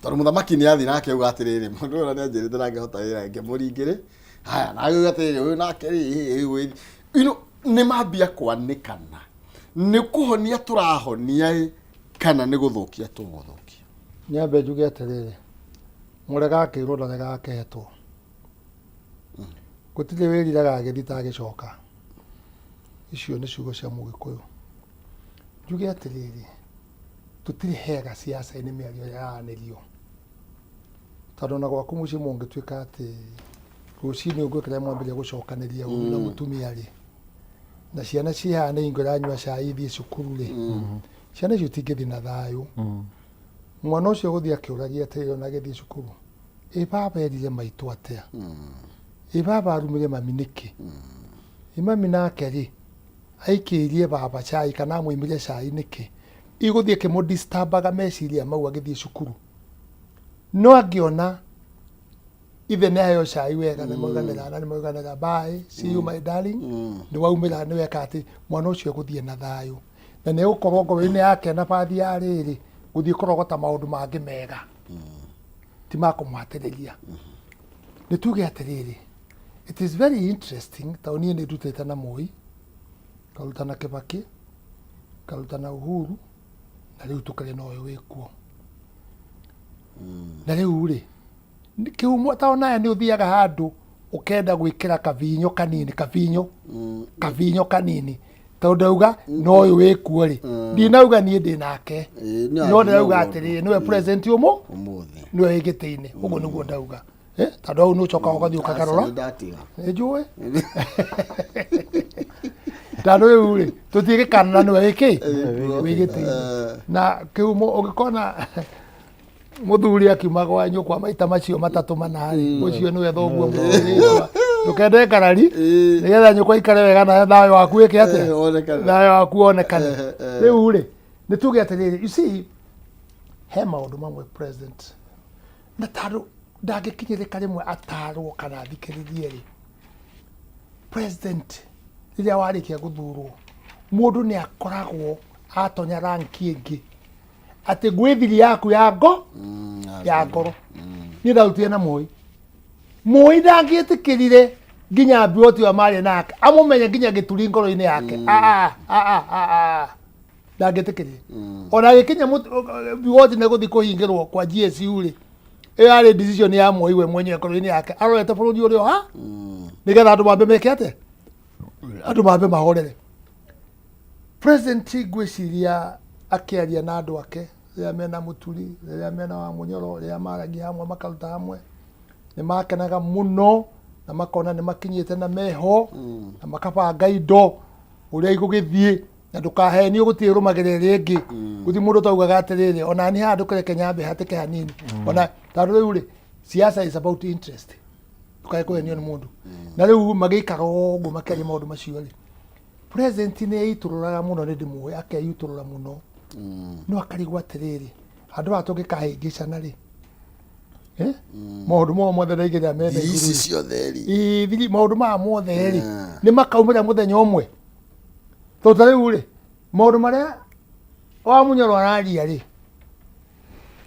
tondu muthamaki ni athi nake uga atiriri mundu ura ni anjirite nangehota wira ngemuringire haya na uga atiriri uyu nake ri ni mambia kwanikana ni kuhonia turahonia kana ni guthukia tuguthukia nyambe njuge atiriri murega akirwo ndarega aketwo gutire wiriraga agithita agicoka icio ni ciugo cia mugikuyu njuge atiriri tutire hega siasa ini miario yaanirio tondu na gwaku muci mungituika ati rucini ungwikira mwambiria gucokaniria na mutumia ri na ciana cihana ingoranywa cai thie cukuru ri ciana icio tingĩthi na thayũ mwana ũcio gũthiĩ akĩũragia atĩrĩrĩ ona agĩthiĩ cukuru baba erire maitũ atĩa baba arumire mami nĩkĩ mami nake rĩ aikĩirie baba cai kana amũimire cai nĩkĩ igũthiĩ kĩmũdisturbaga meciria mau agĩthiĩ cukuru no angĩona ithe nĩ aheo cai wega nĩ moiganĩra bye see you my darling nĩ waumĩra nĩ weka atĩ mwana ũcio gũthiĩ na thayũ na nĩ gũkorwo ngoro-inĩ yake na bathi ya rĩrĩ gũthiĩ kũrogota maũndũ mangĩ mega ti ma kũmũhatĩrĩria nĩ tuge atĩrĩrĩ it is very interesting ta niĩ nĩ ndutĩte na Moi karuta na Kibaki karuta na Uhuru na rĩu tũkĩrĩ na ũyũ wĩkuo na rĩu rĩ kĩhumo ta onaya nĩ ũthiaga handũ ũkenda gwĩkĩra kavinyo kanini tondũ ndauga no ũyũ wĩkuo rĩ ndinauga niĩ ndĩ nake no ndauga atĩrĩrĩ nĩwe president ũmũthĩ nĩwe gĩtĩ-inĩ ũguo nĩguo ndauga tondũ hau nĩ ũcokaga ũgathiĩ ũkagarũra nĩ njũĩ tondũ rĩu rĩ tũtigĩkanana nĩwe wĩ gĩtĩ-inĩ na kĩhumo ũngĩkona mũthuri akiuma gwa nyũkwa maita macio matatũ manarĩ ũcio nĩwe thoguo mũrũrĩtwa ndũkende ngarari nĩgetha nyũkwa ikare wega na thayũ waku wĩke atĩa thayũ waku wonekane rĩu rĩ nĩ tuge atĩrĩrĩ you see he maũndũ mamwe president na tondũ ndangĩkinyĩrĩka rĩmwe atarwo kana athikĩrĩrie rĩ president rĩrĩa warĩkia gũthurwo mũndũ nĩ akoragwo atonya ranki ĩngĩ atĩ gwĩthiri yaku ya ngoro niĩ ndarutire na Moi ndangĩtĩkĩrire nginya mbioti wa marĩ nake amũmenye nginya gĩturi ngoro-inĩ yake ndangĩtĩkĩrire ona gĩkinya mbioti nĩ gũthiĩ kũhingĩrwo kwa GSU rĩ ĩyo yarĩ decision ya Moi we mwenyewe ngoro-inĩ yake arorete bũrũri ũrĩa nĩgetha andũ mambe meke atĩa andũ mambe mahorere president ngwĩciria akĩaria na andũ ake rĩrĩa mena mũturi rĩrĩa mena wa mũnyoro rĩrĩa maragia hamwe makaruta hamwe nĩ makenaga mũno na makona nĩ makinyĩte na meho na makabanga indo ũrĩa igũgĩthiĩ na ndũkahenio gũtirĩ rũmagĩrĩra rĩngĩ gũthiĩ mũndũ taugaga atĩrĩrĩ ona niĩ haha ndũkĩreke nyambe hatĩke hanini ona tondũ rĩu rĩ siasa is about interest ndũkae kũhenio nĩ mũndũ na rĩu magĩikara ũguo makĩaria maũndũ macio rĩ president nĩ eitũrũraga mũno nĩ ndĩmũĩ akeitũrũra mũno no akarigwo atĩrĩrĩ andũ aya tũngĩkahĩngĩcana rĩ maũndũ mao mothe ndaigĩrĩra menda ici ciothe rĩ maũndũ maya mothe rĩ nĩ makaumĩra mũthenya ũmwe tondũ ta rĩu rĩ maũndũ marĩa wa mũnyoro araria rĩ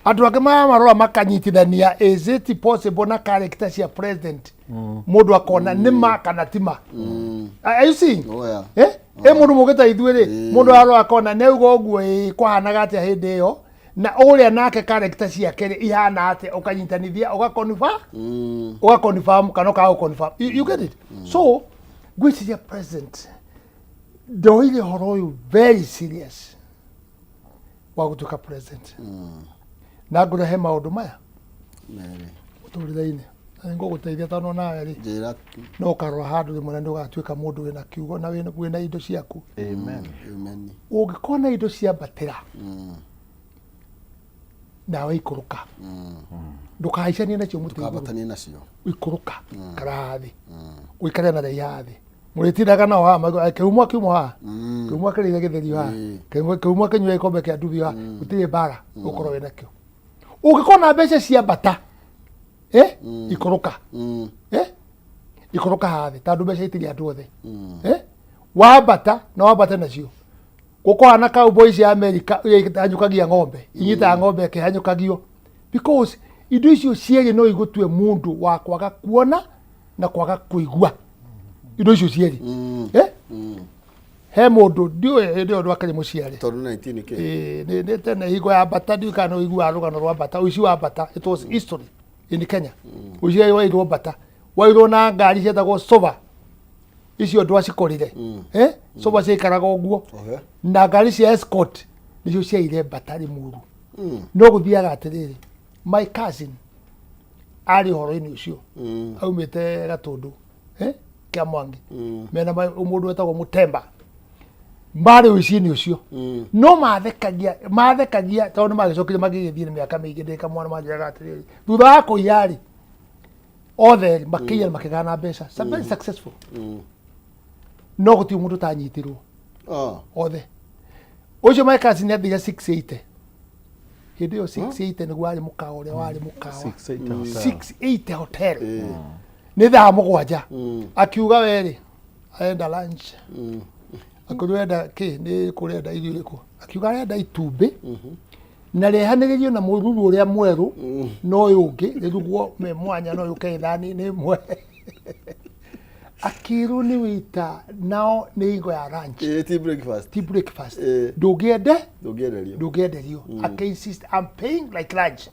andũ angĩ marora makanyitithania is it possible na character cia president mũndũ akona nĩ ma kana ti ma are you seeing mũndũ mũgĩta ithuĩ rĩ mũndũ arora akona neuga ũguo kwahanaga atĩa hĩndĩ ĩyo na ũrĩa nake character ciake rĩ ihana atĩa ũkanyitanithia ũgaconfirm kana ũkaga you get it so gwĩciria president ndoire ũhoro ũyũ very serious wa gũtuĩka president na ngũrehe maũndũ maya mũtũrĩre-inĩ na nĩngũgũteithia tondũ nawe rĩ no ũkarora handũ rĩmwe na nĩũgatuĩka mũndũ wĩna kiugo na wĩna indo ciaku ũngĩkorwo na indo ciambatĩra nawe ikũrũka ndũkahaicanie nacio mũtĩ ikũrũka kara thĩ ũikare na raiha thĩ mũrĩtindaga nao haha kĩhumo akiuma haha kĩhumo akĩrĩire gĩtheri haha kĩhumo akĩnyua gĩkombe kĩa nduthi haha gũtirĩ mbara ũkorwo wĩ nakĩo ũngĩkorwo na mbeca ciambata ikũrũka ikũrũka haha thĩ tondũ mbeca itirĩ andũ othe wambata na wambate nacio gũkũhana cowboy cia America ĩhanyũkagia ng'ombe inyitaga ng'ombe ĩkĩhanyũkagio because indo icio cierĩ no igũtue mũndũ wa kwaga kuona na kwaga kũigua indo icio cierĩ he mũndũ ndiũĩ hĩndĩ ĩyo ndwakĩrĩ mũciarĩ tondũ 19 kĩ nĩ tene hingo ya Mbata ndiũĩ kana no iguaga rũgano rwa Mbata ũici wa Mbata it was history in Kenya ũici wairwo Mbata wairwo na ngari cietagwo Sova icio ndwacikorire Sova ciaikaraga ũguo na ngari cia escort nicio ciaire Mbata Limuru no gũthiaga atĩrĩrĩ my cousin arĩ ũhoro-inĩ ũcio aumĩte Gatũndũ kĩa Mwangi mena mũndũ wetagwo Mũtemba mbare ucini ucio no mathekagia tondu magicokire magigithie miaka mingi ndika mwana manjiraga atiriri thutha wa kuiyari othe makiya makigana mbeca very successful no guti mundu tanyitirwo othe ucio Mike ni athire 680 hindi yo 680 niguo ari mukawa uria wari mukawa 680 hotel ni thaa mugwanja akiuga weri aenda lunch akurenda ki ni kurenda irio iriku akiuga arenda itumbi na rehaniririo na mururu uria mweru no yungi riruguo me mwanya no yuke thani ni mwe akiru ni wita nao ni ingo ya lunch tea breakfast ndungienderio ake insist I'm paying like lunch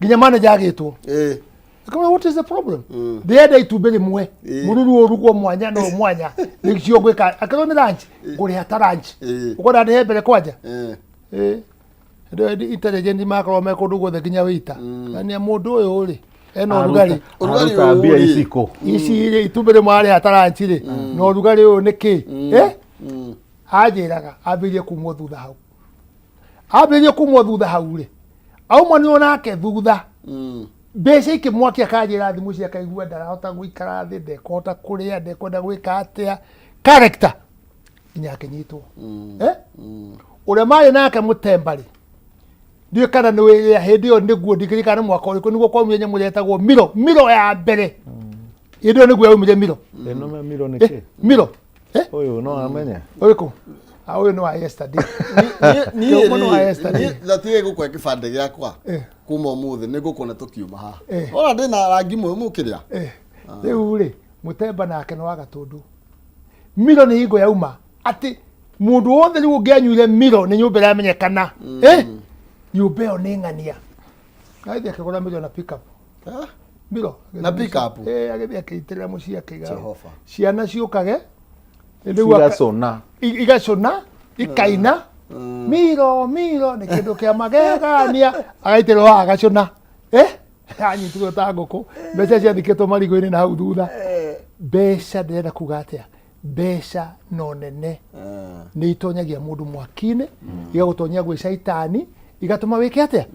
ginya manager agitwo Kama what is the problem? They had to be mwe. Mururu orugo mwanya no mwanya. Nikio gweka akaro ni lunch. Kuri hata lunch. Ukora ni hebele kwaja. Ndio intelligent makro meko dugo the kinya wita. Ani mundu uyu uri. Eno rugari. Rugari tabia isiko. Isi ile itubere mwari hata lunch ri. No rugari uyu niki. Ajiraga abirie kumwo thutha hau. Abirie kumwo thutha hau ri. Auma ni onake thutha. Mbeca ikimwaki akajira thimu cia kaigua ndarahota guikara thi ndekota kuria ndekwenda gwika atia character inya akinyitwo uria mari nake mutembari ndio kana ni wiria hindi yo niguo ndikirikana mwaka uriku niguo kwa mwenye muretagwo miro ya mbere hindi yo niguo umire miro no me miro niki miro oyo no amenya uriku awe no yesterday ni zatige gukwa kibande giakwa kuma muthe ni gukona tukiuma ha ora ndina rangi mwe mukiria riu ri mutemba nake no agatundu miro ni hingo yauma ati mundu wothe riu ungianyuire miro ni nyumba iramenyekana nyumba yo ni ng'ania kaithia kigura miro na pick up miro na pick up agithia kiitira mucia kiga Jehova ciana ciukage igacona ikaina miro ni kindu kia magegania agaitirwo agacona anyitirwo ta nguku mbeca ciathikitwo marigo-ini na hau thutha mbeca ndirenda kuga atia mbeca no nene ni itonyagia mundu mwaki-ini igagutonyia gwi shaitani igatuma wike atia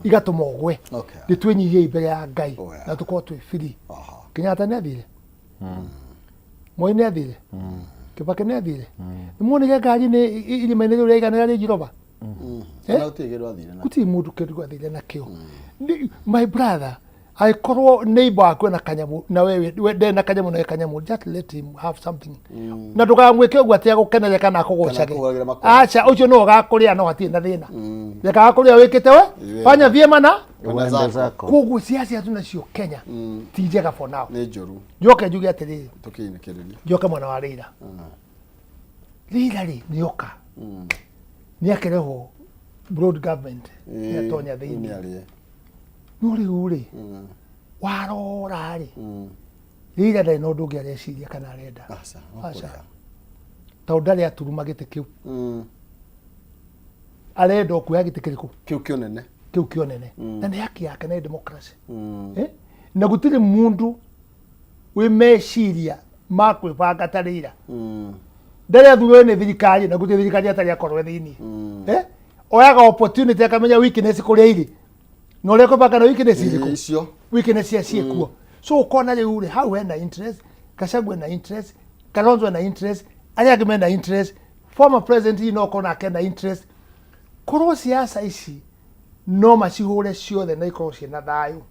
igatuma ugwe nditwinyihie imbere ya Ngai na tukorwo twi free Kenyatta ni athire Moi ni athire Kibaki ni athire nimuonire ngari ni irima-ini riu riaiganira ri Jiroba guti mundu kindu athire nakio my brother aikorwo neighbor akwe na kanyamu na wewe ndena kanyamu na kanyamu just let him have something na ndukamwike ogwa atia gukenerera kana akugocage acha ucio no gakuria no atie na thina reka gakuria wikite we fanya vyema na kugu siasa tunacio Kenya ti njega for now ni njuru njoke njuge atiri tukinekereria njoke mwana wa Raila ri nioka ni akereho broad government ya tonya thini nuri uri warora ri Raila ndari no ndungi areciria kana arenda aca tau ndari aturuma gite kiu arenda okuya gite kiriku kiu kionene na ni haki yake na democracy na gutiri mundu wi meciria makwibanga ta Raila ndari athurwo ni thirikari na gutiri thirikari atari akorwo thiini oyaga opportunity akamenya weakness kuria iri no reko baka na weakness iriku icio weakness cia ciekuo so ukona riu ri how ena interest Gachagua na interest Kalonzo na interest aria angĩ mena interest former president no kona akena interest korwo siasa ici no macihure ciothe na ikorwo ciina thayu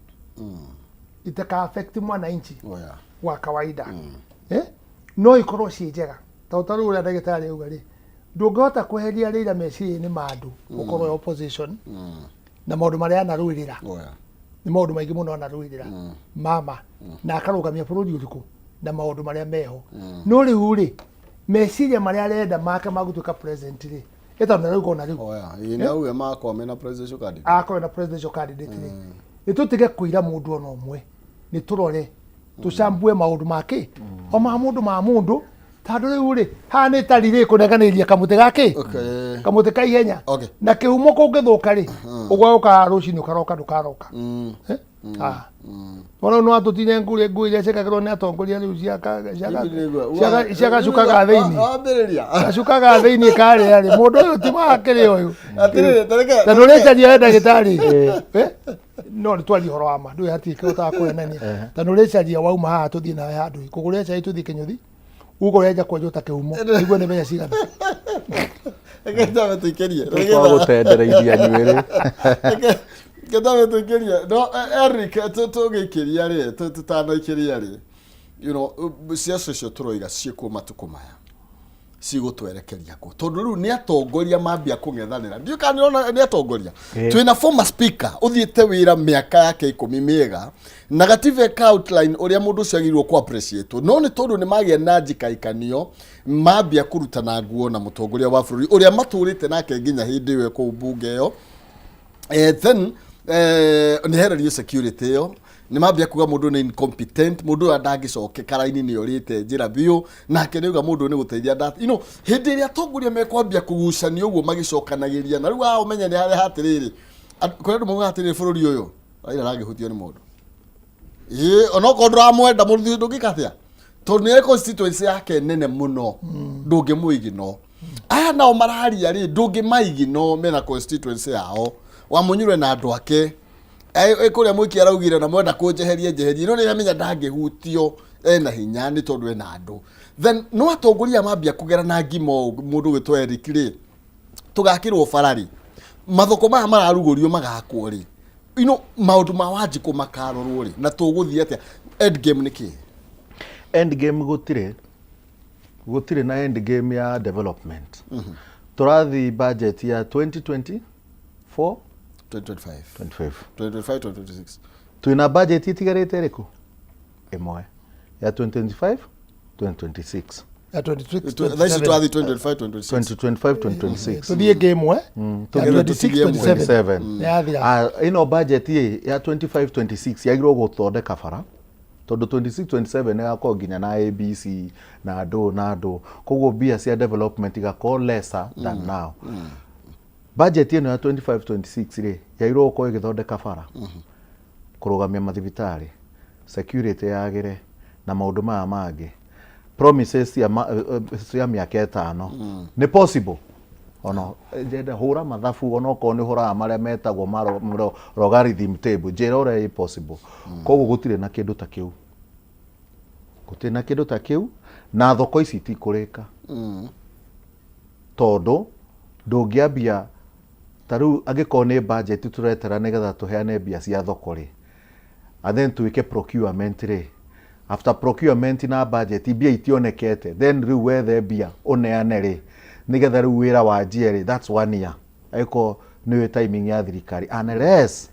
itaka affect mwananchi wa kawaida no ikorwo ci njega tautaru uria ndagitari uga ri ndungihota kweheria Raila meciria-ini mandu ukorwo opposition na maundu maria anaruirira ni maundu maingi muno anaruirira mama na akarugamia bururi uriku na maundu maria meho no riu ri meciria maria arenda make magutuika president ri eta na riu na riu ina uwe makwa mena presidential candidate akwa na presidential candidate ri nitutige kuira mundu ono umwe ni turore tucambue maundu make o ma mundu tondu riu ri ha ni tarire kuneganiria kamute gake kamute ka ihenya na kihumo kungithuka ri ugwa uka rucini ukaroka ndukaroka Ona no atutine ngure cekagirwo ni atongoria riu ciagacukaga thiini gacukaga thiini karia ri mundu uyu ti wake ri uyu tanu ricaria ndagitari no twari horo wa ma ndu hati kiota kuenania tanu ricaria wauma haha tuthie nawe handu kugure cai tuthie Kinyuthi ugo reja kwenjota kiumo igwe ni menya cigana Eketa tuikerie gutendereithia nywiri Ketawe tuikerie no Eric tugikiria ri tutanaikeria ri you know ciaca cio turoiga ciĩkuo matuko maya cigutwerekeria ku tondu riu ni atongoria mambia kung'ethanira ndio kana niona ni atongoria twina former speaker uthiite wira miaka yake 10 miega negative outline uria mundu ciagirwo ku appreciate no ni tondu ni magia na njikaikanio mambia kurutana nguo na mutongoria wa bururi uria maturite nake nginya hindi we ku bunge yo then ni hererio security yo ni mambia kuga mundu ni incompetent mundu adangicoke karaini ni orite njira biu nake niuga mundu ni guteithia that you know hindi ria tongoria mekwambia kugucania uguo magicokanagiria na riu wa umenya ni hari hatiriri kwendu muga hatiriri bururi uyu aira rangihutio ni mundu onoko ndramwenda mundu ndungikathia tondu ni constituency yake nene muno ndungimuigi no aya nao mararia ri ndungimaigi no mena constituency yao wamunyurwe na andu ake kuria mwiki araugire na mwenda kunjeherie no ni amenya ndangihutio ena hinya ni tondu ena andu then no atongoria mambia kugera na ngimo mundu gitwa Eric ri tugakirwo farari mathoko maya mararugurio magakwo ri you know maundu ma Wanjiku makarorwo ri na tuguthie atia end game niki end game gutire na end game ya development turathi budget ya 2024 2025 twina budget itigarite riku imwe ya 2025 2026 ya 2026 2025 tuthie game 26 ino budget ya 25 26 yagirwo guthondeka bara tondu 26 27 negakorwo nginya na ABC na ndo koguo bia cia development igakorwo lesser than now budget ino ya 25 26 ri yairwo gukorwo igithondeka bara kurugamia mathibitari security yagire na maundu maya mangi promises ya miaka 5 ni possible ono jenda hura mathabu onoko ni hura maria metagwo logarithm table jera ore possible koguo gutire na kindu ta kiu na thoko ici tikurika tondu ndungiambia taru agiko ni budget turetera nigetha tuheane bia cia thoko ri and then tuike procurement ri after procurement na budget bia itionekete then riu wethe bia uneane ri nigetha riu wira wa jieri that's 1 year aiko niwe timing ya thirikari unless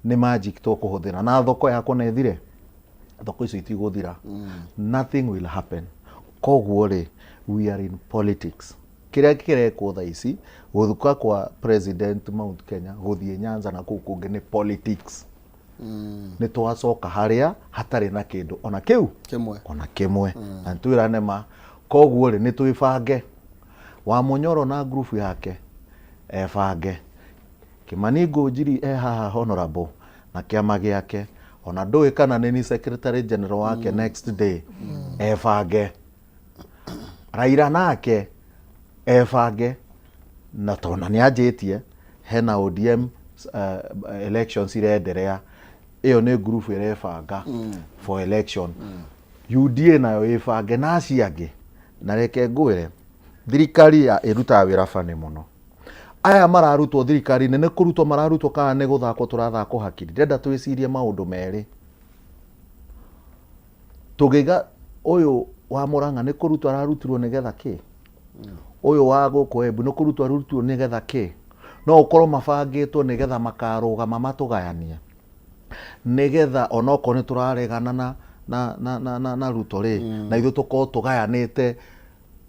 ni magic to kuhuthira na thoko yako na ethire thoko icio itiguthira nothing will happen koguo ri we are in politics kiria kirekwo tha ici guthuka kwa president Mount Kenya guthie Nyanza na kukunge ni politics ni twacoka haria hatari na kindu ona kiu kimwe na twirane ma koguo ri ni twibange wa Munyoro na group yake ebange Kimani Ngũnjiri haha honorable na kiama giake ona ndui kana ni secretary general wake next day ebange Raila nake ebange na tona ni ajitie hena ODM elections irenderea iyo ni group irebanga for election UDA nayo ibange na ciangi na reke ngwire thirikari ya iruta wira fane muno aya mararutwo thirikari nene kurutwo mararutwo kana ne guthako turathako hakiri ndenda twicirie maundu meri tugiga uyu wa Murang'a ne kurutwo ararutirwo nigetha ki uyu wa guko Embu ne kurutwo ararutirwo nigetha ki no ukorwo mabangitwo nigetha makarugama matugayania nigetha onoko ni turaregana na Ruto ri na ithu tuko tugayanite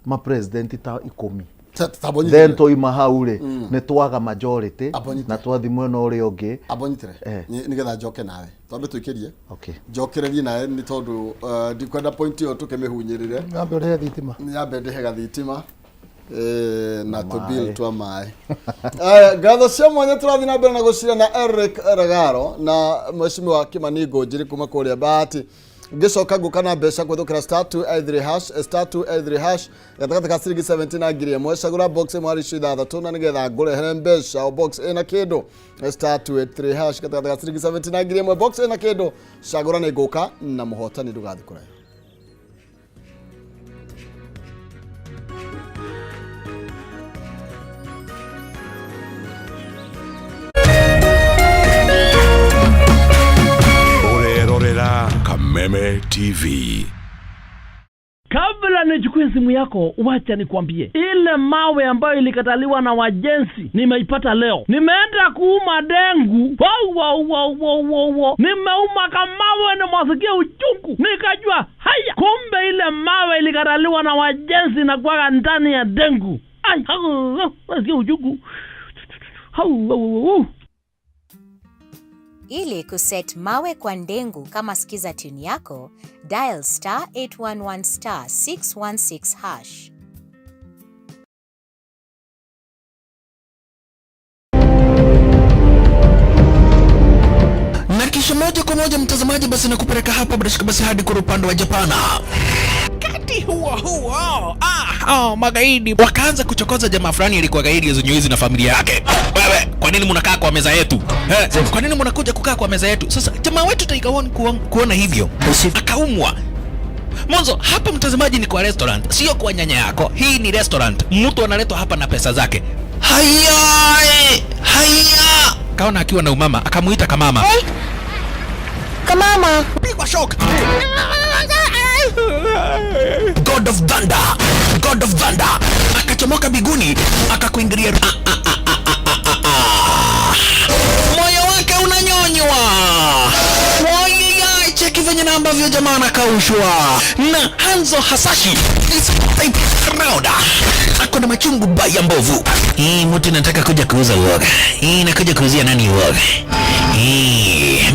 ma president ta 10 then toima hau ri ni twaga majority na twathi mwena uri ungi abonyitire nigetha njoke nawe tondu twikirie okay njokererie nawe ni tondu ndikwenda point yo tukemihunyirire nyambe uri thitima nyambe ndihe gathitima na tubil twa mai. Aya gatho cia mwanya turathi na mbere na gucira na Eric Ragaro na Mheshimiwa Kimani Ngũnjiri kuma kuria Bahati. Ngicoka ngukana mbeca kuthukira *283# gatagati ka ciringi 17 na ngiri ĩmwe cagũra box ĩmwe harĩ icio ithathatũ na nĩgetha ngũrehere mbeca o box ĩna kĩndũ *283# gatagati ka ciringi 17 na ngiri ĩmwe box ĩna kĩndũ cagũra nĩ ngũka na mũhotani ndũgathi kũraya. Kameme TV. Kabla nichukue simu yako, wacha nikwambie. Ile mawe ambayo ilikataliwa na wajenzi, nimeipata leo. Nimeenda kuuma dengu. Wow. Nimeuma kamawe na mwasikia uchungu. Nikajua, haya. Kumbe ile mawe ilikataliwa na wajenzi na kwa ndani ya dengu. Ai, mwasikia uchungu. Ili kuset mawe kwa ndengu kama skiza tune yako, dial *811*616#. Na kisha moja kwa moja mtazamaji, basi nakupeleka hapa basi hadi kwa upande wa Japana. Kati huo magaidi wakaanza kuchokoza jamaa fulani alikuwa gaidi ya Zunyuizi na familia yake. Wewe, kwa nini mnakaa kwa meza yetu? Kwa nini mnakuja kukaa kwa meza yetu? Sasa jamaa wetu Taikawon kuona hivyo akaumwa. Mwanzo hapa mtazamaji ni kwa restaurant, sio kwa nyanya yako. Hii ni restaurant. Mtu analetwa hapa na pesa zake. Haya! Kaona akiwa na umama, akamuita kamama. Hey. Kamama, pigwa shock. God of Thunder. Akachomoka biguni, akakuingilia. Moyo wake unanyonywa. Cheki venye na ambavyo jamaa anakaushwa. Na Hanzo Hasashi ako na machungu baya mbovu. Mtu nataka kuja kuuza uoga. Nakuja kuuzia nani uoga?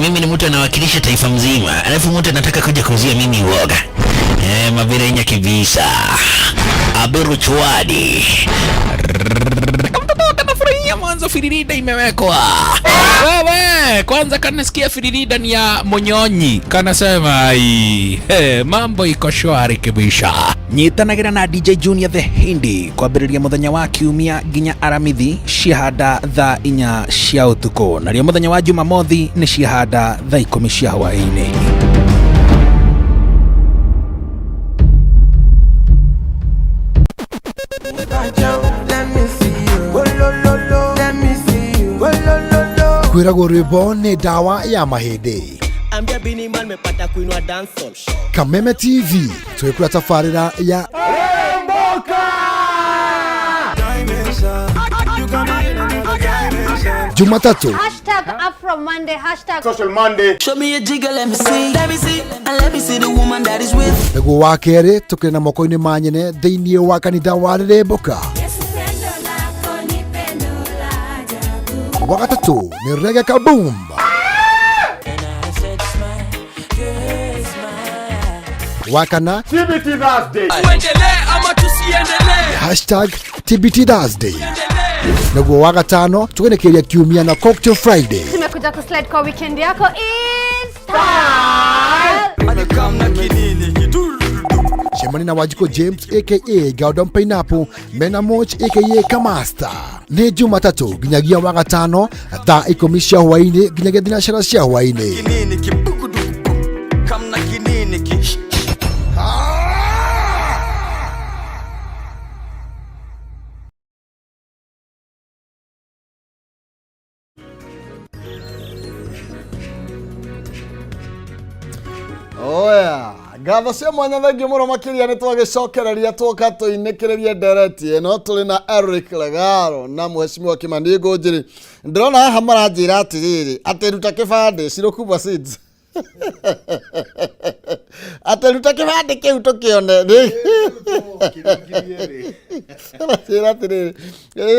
Mimi ni mtu anawakilisha taifa mzima. Alafu mtu anataka kuja kuuzia mimi uoga. Mabirenya kibisa. Aberu chwadi. Kanafurahia mwanzo firirida imewekwa. Wewe, kwanza kanasikia firirida ni ya Monyonyi. Kanasema mambo iko shwari kibisha. Nyitanagira na DJ Junior the Hindi kwambĩrĩria muthenya wa kiumia nginya aramithi ciahanda thaa 4 cia ũtukũ. Nario muthenya wa Jumamothi ni ciahanda thaa 10 cia hwaĩ-inĩ. Kwĩragwo rwĩmbo nĩ ndawa ya mahĩndĩ. Kameme TV twĩkũra tabarĩra ya Jumatatu #AfroMonday #Social Monday. Show me a jigger, let me see and let me see the woman that is with. Nĩguo wa kerĩ tũkĩrĩ na moko-inĩ ma nyene thĩinĩ wa kanitha wa Rĩrĩmbũka. Wa gatatũ nĩ Reggae Kaboom. Wa kana TBT Thursday. #TBT Thursday. Nĩguo wa gatano tũgĩnĩkĩria kiumia na Cocktail Friday. Tumekuja kuslide kwa weekend yako Easter. Shemani na Wajiko James aka Gordon Pineapple, Mena Moch aka Kamasta. Nĩ Jumatatu nginyagia wa gatano thaa 10 cia hwaĩ-inĩ nginyagia thinacara cia hwaĩ-inĩ. Oya, gatho cia mwanya thengi mũno makĩria nĩ twagĩcokereria twoka tũinĩkĩrĩrie ndereti ĩno tũrĩ na Eric Ragaro na Mheshimiwa Kimani Ngũnjiri. Ndĩrona haha maranjĩra atĩrĩrĩ atĩ ruta kĩbandĩ Shirokubwa Seeds. Ataruta kibande kiu tukione sira tiri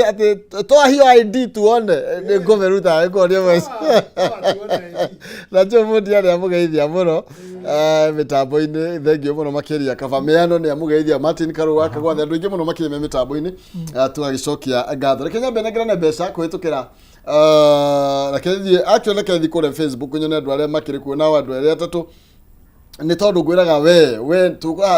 ati toa hiyo ID tuone ni ngomeruta eko ni mwezi na jo mundi ari amugeithia muno mitambo-ini thengio muno makiria kabameano ni amugeithia Martin Karu akagwa andu ingi muno makiria mitambo-ini tugagicokia ngatho reke nyambe negerane mbeca kuhitukira actually kethi kure Facebook nyone andu aria makiri kuona andu aria atatu ni tondu ngwiraga we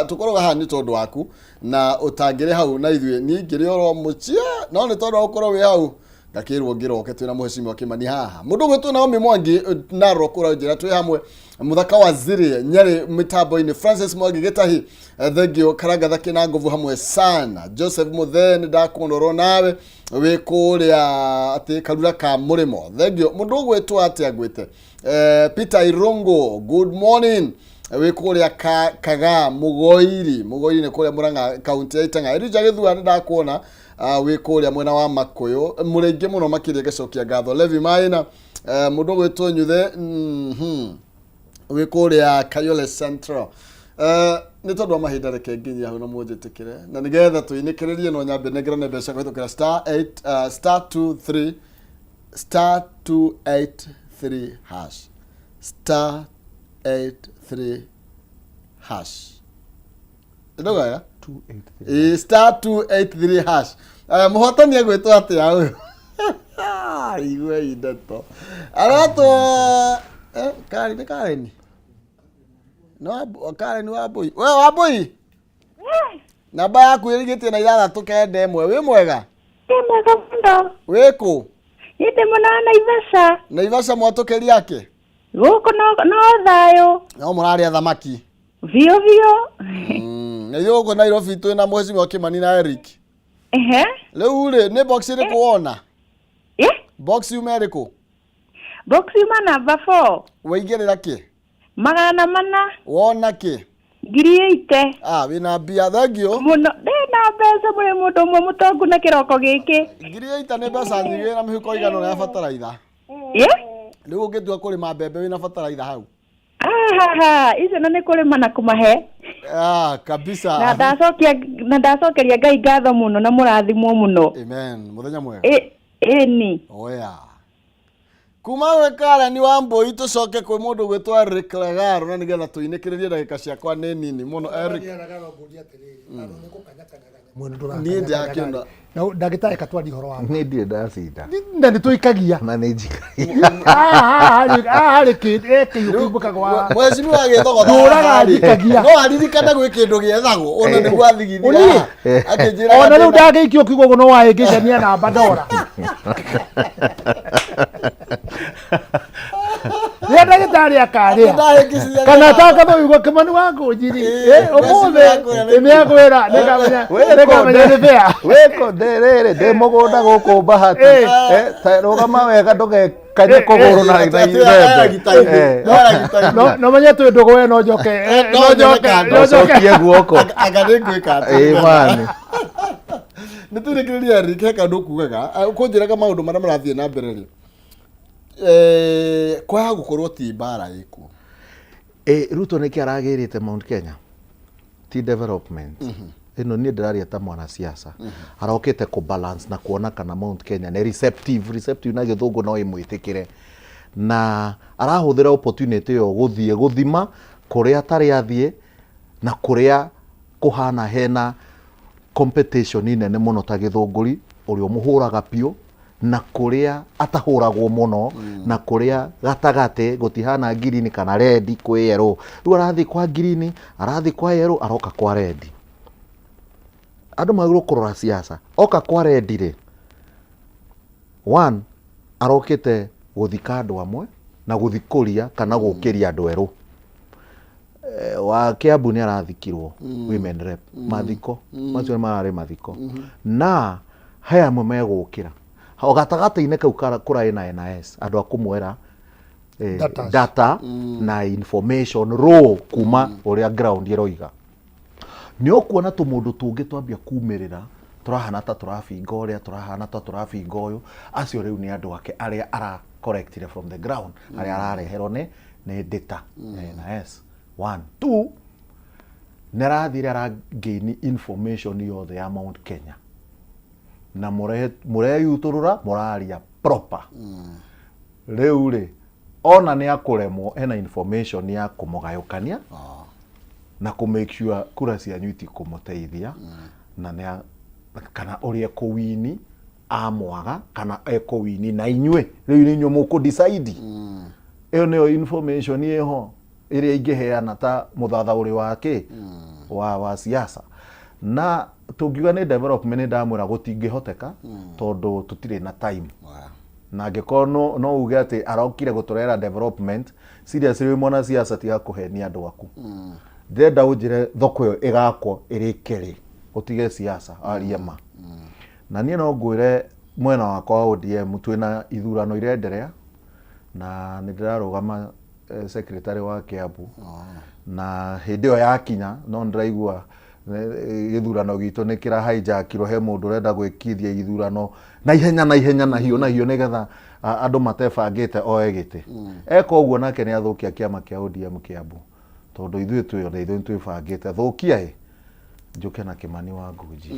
tukoroga ha ni tondu waku na utangire hau na ithwe ni ngiri oro mucia no ni tondu ukoro we hau ngakirwo ngiroke twina muhecimu wa Kimani haha mundu gwitu Naomi Mwangi na rokura njira twi hamwe muthaka wa Ziri Nyeri mitambo-ini Francis Mwangi Gitahi thengio Karanga thaki na nguvu hamwe sana Joseph Mutheni ndakundoro nawe we kuria ati Karura ka murimo thengio mundu gwitu ati agwite Peter Irongo good morning we kuria kaga mugoiri ni kuria Murang'a county ya Itanga irija githua ndakuona we kuria mwena wa Makuyu murenge muno makiria gacokia ngatho Levi Maina mundu gwitu nyuthe we kuria Kayole Central ni tondu mahinda reke nginya hau no munjitikire na nigetha tuinikiririe no nyambe negerane mbeca kuhitukira *283 hash *83 hash ndoga ya 283 hash muhotani agwetwo atia huyo igwe indeto arato Karen no Karen Wambui we Wambui namba yaku irigitie na 6 kende imwe wi mwega mwega muno wiku ite muno Naivasha mwatukeri yake guku no thayo no murari thamaki vio na yuko Nairobi twina muhecimu wa Kimani na Eric leu ri ni box iri kuona box umeriku box uma number 4 waigirira ki magana mana wona ki ngiri 8 wina mbia thengio muno ndina mbeca muri mundu umwe mutongu na kiroko giki ngiri 8 ni mbeca nyingi na mihuko igano ya bataraitha riu ungitua kurima mbembe wina bataraitha hau icio no ni kurima na kumahe kabisa na ndacokeria Ngai ngatho muno na murathimwo muno amen muthenya mwega ni oya kuma we Karen Wambui tucoke kwi mundu gwitwa Eric Lagaro na nigetha tuinikiririe ndagika ciakwa ni nini muno Eric ni ndakiona na ndagitari katwari horo wa ni ndire ndacinda na ni tuikagia na ni njikagia hari kiukumbuka kwa mwezi wa githogotha nduraga ndikagia no aririkana gwi kindu giethagwo ona ni gwathigithia akijira ona riu ndageikio kiugo no waingicania na bandora ya ndagitari akaria kana taka no yugo Kimani wangu njiri omothe imiakwira nekamenya ni bea weko nderere de mugunda guku bahati rugama wega ndugekanye kuguru na no menye tu ndugu we no njoke cokie guoko agarengwika mani niturikiriria rike kandu kugaga kunjiraga maundu maria marathie na mbere ri kwa gukorwo ti bara iko Ruto niki aragirite Mount Kenya ti development ino ni ndiraria ta mwana siasa arokite ku balance na kuona kana Mount Kenya ni receptive na githungu no imwitikire na arahuthira opportunity yo guthima kuria tari athie na kuria kuhana hena competition nene muno ta githunguri urio muhuraga pio na kuria atahuragwo muno na kuria gatagate gutihana green kana red kwi yellow ru arathi kwa green arathi kwa yellow aroka kwa red andu magiro kurora siasa oka kwa red ri one arokite guthika andu amwe na guthikuria kana gukiria andu eru wa Kiambu ni arathikirwo women rep mathiko macio marari mathiko na haya amwe megukira o gatagata-ine kau kurai na NIS andu akumwera data na information raw kuma uria ground iroiga ni okuona tumundu tungi twambia kumirira turahana ta turabinga uria turahana ta turabinga uyu acio riu ni andu ake aria ara corrected from the ground aria arareherwo ni nä data na s 1 2 nä rathire aragaini information yothe ya Mount Kenya na mureyutũrũra mũraria proper rĩu rĩ ona nĩ akũremwo ena information ya kũmũgayũkania na kũ make sure kura cianyu itikũmũteithia na nĩ kana ũrĩa kũwini amwaga kana ekũwini na inyuĩ rĩu nĩ inyuĩ mũkũdecide ĩyo nĩyo information ĩho ĩrĩa ingĩheana ta mũthathaũri wake wa siasa na tungiuga ni development ndamwira gutingihoteka tondu tutire na time na ngĩkorwo no uge ati arokire guturera development seriously mwana siasa tiga kuhenia andu aku ndenda unjire thoko yo igakwo irikeri utige siasa ariema na niĩ no ngwire mwena wakwa wa ODM twina ithurano irenderea na nĩndĩrarũgama secretary wa Kiambu na hĩndĩ ĩyo yakinya no ndĩraigua githurano gitu nĩ kĩra hijackirwo he mũndũ ũrenda gwĩkithia ithurano na ihenya na hiyo nĩgetha andũ matebangĩte oe gĩtĩ eka ũguo nake nĩ athũkia kĩama kĩa ODM Kiambu tondũ ithuĩ twĩbangĩte thũkia njũke na Kĩmani wa Ngũnji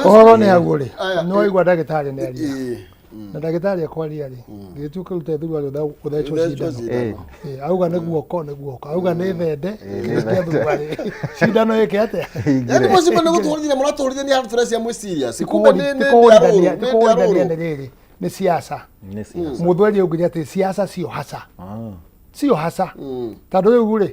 ũhoro nĩ hau ũrĩ nĩ waigua ndagĩtarĩ nĩ aria na ndagĩtarĩ akwaria rĩ gĩtuĩka rute thurua ũthecwo cindano auga nĩ guoko auga nĩ thende nĩ thurua cindano ĩke atĩa yani mũcimo nĩ gũtũrithia mũratũrithia nĩ harutĩra cia mwĩ serious kumbe nĩ rĩrĩ nĩ siasa mũthweri ũngĩria atĩ siasa sio hasa tondũ rĩu rĩ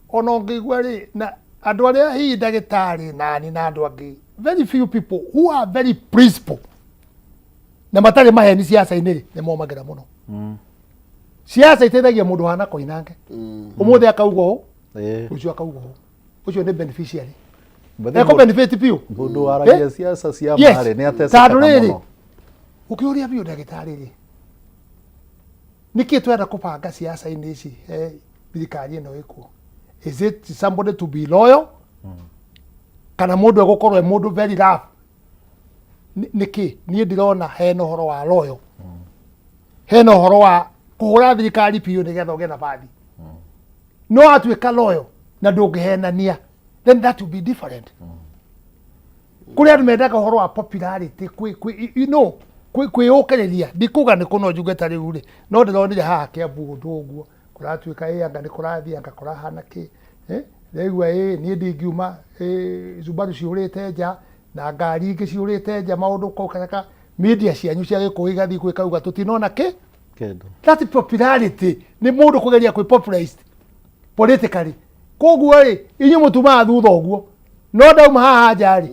ona ũngĩigua rĩ na andũ arĩa hihi ndagĩtarĩ nani na andũ angĩ very few people who are very principled na matarĩ maheni siasa-inĩ rĩ nĩ momagĩra mũno siasa iteithagia mũndũ hana Koinange ũmũthĩ akauga ũũ rũciũ akauga ũũ ũcio nĩ beneficiary eko benefit piũ mũndũ waragia siasa cia marĩ nĩ ateceka mũno ũkĩũria biũ ndagĩtarĩ rĩ nĩkĩ twenda kũbanga siasa-inĩ ici thirikari ĩno ĩkuo is it somebody to be loyal kana mũndũ egũkorwo e mũndũ very rough niki niĩ ndirona hena ũhoro wa loyal hena ũhoro wa kũhũra thirikari piũ nĩgetha ũgĩe na bathi no atuĩka loyal na ndũngĩhenania then that will be different kũrĩ andũ mendaga ũhoro wa popularity kwĩyũkĩrĩria ndikuga nĩ kũno njuge ta rĩu rĩ no ndĩronire haha Kiambu ũndũ ũguo kũratuĩka anga nĩ kũrathiĩ anga kũrahana kĩ rĩu niĩ ndingiuma Subaru ciũrĩte nja na ngari ingĩ ciũrĩte nja maũndũ kũkaka media cianyu cia gĩkũyũ igathiĩ gwĩkauga tũtinona kĩ that popularity nĩ mũndũ kũgeria kwĩ popularized politically koguo rĩ inyuĩ mũtumaga thutha ũguo no ndauma haha nja rĩ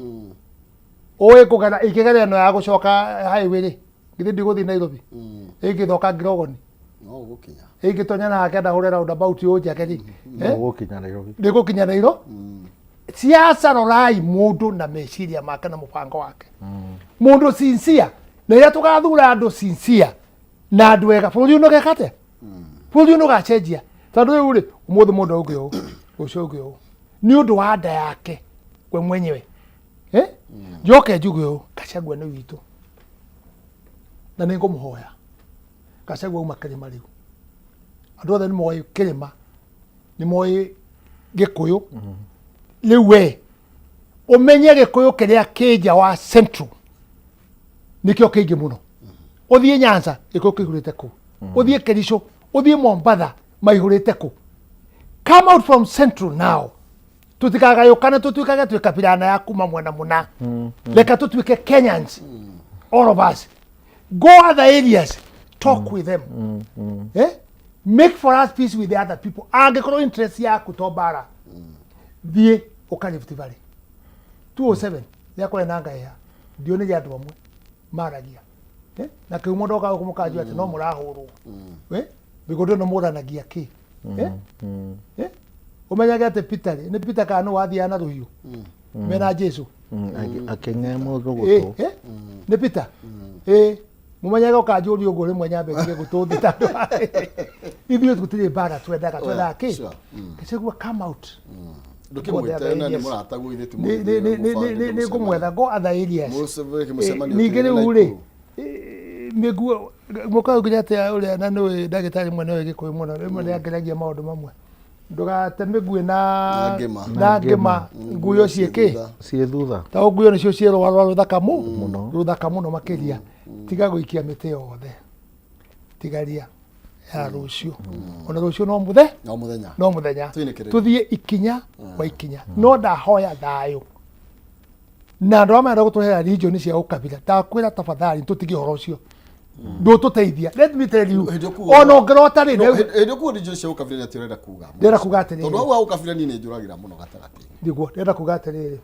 ũĩ kũgera ikĩgerera ya gũcoka highway rĩ githĩ ndigũthiĩ Nairobi ĩngĩthoka Ngirogoni no gũkinya ĩngĩtonya na akenda hũre roundabout ũnjake rĩ gũkinya Nairobi ndĩgũkinya Nairobi siasa rorai mũndũ na meciria make na mũbango wake mũndũ sincere na rĩrĩa tũgathura andũ sincere na andũ ega bũrũri ũyũ nĩgekate bũrũri ũyũ nĩũgacenjia tondũ rĩu rĩ ũmũthĩ mũndũ auge ũũ rũciũ auge ũũ nĩ ũndũ wa nda yake we mwenyewe njoke njuge ũũ Gachagua nĩ witũ na nĩngũmũhoya Gachagua uma kĩrĩma rĩu andũ othe nĩ moĩ kĩrĩma nĩ moĩ Gĩkũyũ rĩu we ũmenye Gĩkũyũ kĩrĩa kĩnja wa Central nĩkĩo kĩingĩ mũno ũthiĩ Nyanza Gĩkũyũ kĩihũrĩte kũ ũthiĩ Kericho ũthiĩ Mombatha maihũrĩte kũ come out from Central now tutikagayũkane tũtuĩkage twĩ kabirana ya kuma mwena mũna reka tũtuĩke Kenyans all of us go other areas talk with them make for us peace with the other people angĩkorwo interest yaku to bara thiĩ ũka Rift Valley 207 yakore nanga ya ndionire andũ amwe maragia na kĩu mũndũ oka kũmũkanjua atĩ no mũrahũrwo bĩgũndũ no mũranagia kĩ ũmenyage atĩ Peter nĩ Peter kana wathiaga na rũhiũ mena Jesu akeng'e mũndũ gũtũ nĩ Peter mũmenyage ũkanjũria ũguo rĩmwe nyambe ngige gũtũthita andũ ithuĩ tũtirĩ bara twendaga kĩ Gachagua come out nĩ ngũmwetha go other areas ningĩ rĩu rĩ nĩguo muka ngirate ule na no ndagitari mwene we gikuyu muno rimwe ni angeragia maundu mamwe ndugate migwe na ngima nguyo cieke cie thutha ta nguyo nicio ciero wa ruthaka muno ruthaka muno makiria tiga guikia mite yothe tigaria ya rucio ona rucio no muthenya tuthie ikinya wa ikinya no ndahoya thayo na ndo amenda gutuhera region cia ukabila ndakwira tafadhali tutige horo ucio ndo tuteithia let me tell you ono grota ri ndio ku region cia ukabila tirenda kuga atiri tondu au ukabila ni njuragira muno gatarati ndiguo ndenda kuga atiri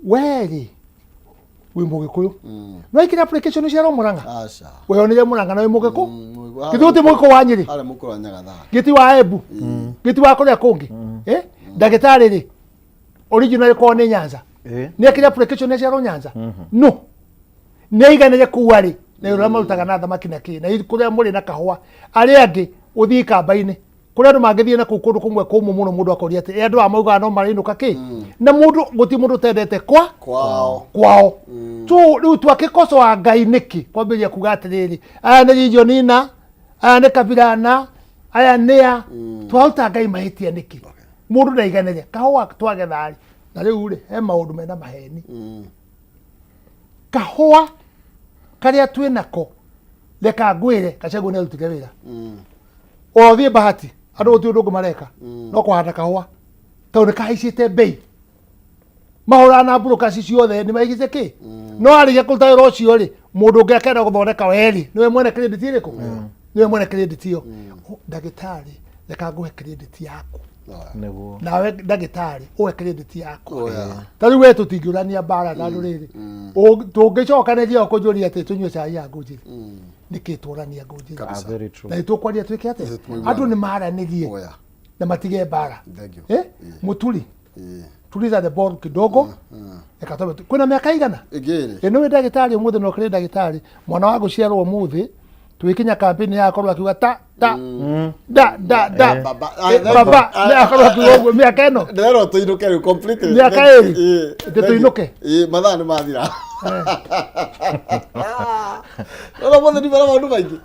weri wi mugikuyu no ikira application cia Murang'a aca we onire Murang'a na wi mugiku githuti mugiku wa Nyeri ale mukuru nyagatha giti wa Embu giti wa kuria kungi ndagitari ri original ko ni Nyanza ni akira application cia Nyanza no ni iganire kuwari na ura marutaga na thamaki na ki na kuria muri na kahua ari angi uthii kamba-ini kuria andu mangithie na kundu kumwe kumu muno mundu akoria ati andu amauga no marinuka ki na mundu guti mundu tendete kwao tu riu twakikoso wa Ngai niki kwambiria kuga atiriri aya ni region ina aya ni kabila na aya nia twaruta Ngai mahitia niki mundu ndaiganire kahua twagethari na riu ri he maundu mena maheni kahua karia twinako leka ngwire Gachagũ ni arutire wira o thie bahati andu guti undu mareka no kuhanda kahua tau ni kahaicite bei mahura na broadcast ciothe ni maigite ki no ariga kuruta wira ucio ri mundu ungi akenda guthondeka weri niwe mwene credit iriku niwe mwene credit iyo ndagitari leka nguhe credit yaku nawe ndagitari uwe credit yako tari we tutingiurania bara na ruriri tungicokanĩria kunjuria ati tunyue cai ya ngũnjiri niki turania ngũnjiri na tukwaria twike ate andu ni maranirie na matige bara muturi tuliza the ball kidogo ekatobe kuna miaka igana ino ndagitari umuthi no kire ndagitari mwana wa guciarwo umuthi twikinya kampeni ya korwa kiuga ta baba na akorwa kiuga miaka ino ndero tuinuke completely miaka iri tuinuke mathaa ni mathira no mo ndi bara maundu maingi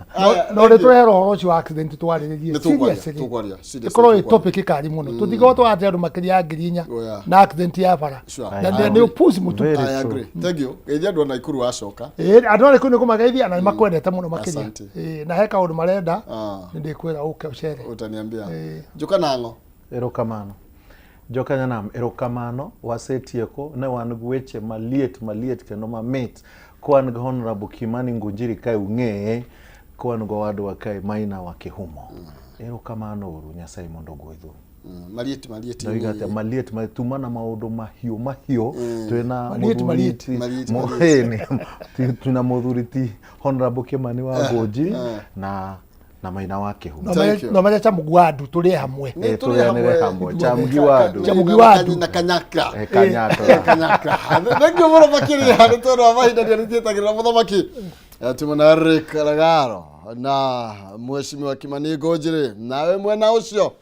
no ri turero horo ucio accident twariririe seriously ikoro topic kari muno tutigo twate andu makiria ngiri 4 na accident ya bara na ni upuzi mutu I agree thank you geithia andu na ikuru acoka andu ari kuni kumageithia na makwendete muno makiria na heka undu marenda ndikwira uke ucere utaniambia njuka nango erokamano Jokanya nam erokamano wasetieko na wanugweche maliet keno mamit kwa nga honorable Kimani Ngunjiri kai unge kwa nga wadu wa kai maina wa kihumo erokamano uru Nyasaye mondo gwithu maliet ndigate maliet matumana maundu mahio twena maliet tuna muthuriti honorable Kimani wa Ngunjiri na maina wake huko no mara cha mugwadu tuli hamwe tuli hamwe cha mugwadu na kanyaka ndio mara bakiri hadi toro abaida ndio nitagira muthamaki tumona rekaragaro na mheshimiwa Kimani Ngunjiri nawe mwena ucio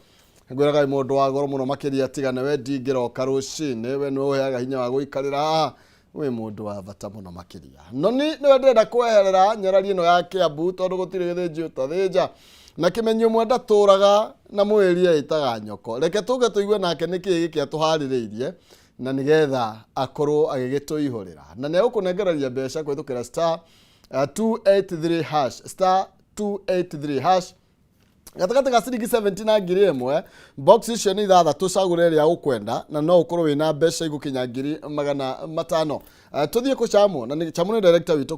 ngwiraga mundu wa goro muno makiria tigana we ndingiro karucini we no heaga hinya wa guikarira haha we mundu wa bata muno makiria no ni ndenda kweherera nyarari ino yake abu tondu gutire githinji utathinja na kimenyo mwenda turaga na mwiria itaga nyoko reke tuge tuigue nake niki giki atuhaririirie na nigetha akorwo agigituihurira na ne ukunengeraria mbeca kwithukira star 283 hash star 283 hash gatakata ga ciringi 17 na ngiri imwe box icio ni ithathatũ cagũre ĩrĩa ũkwenda na no ũkorwo wĩna mbeca igũkinya ngiri 500 tuthie kucamo na ni chamune director witũ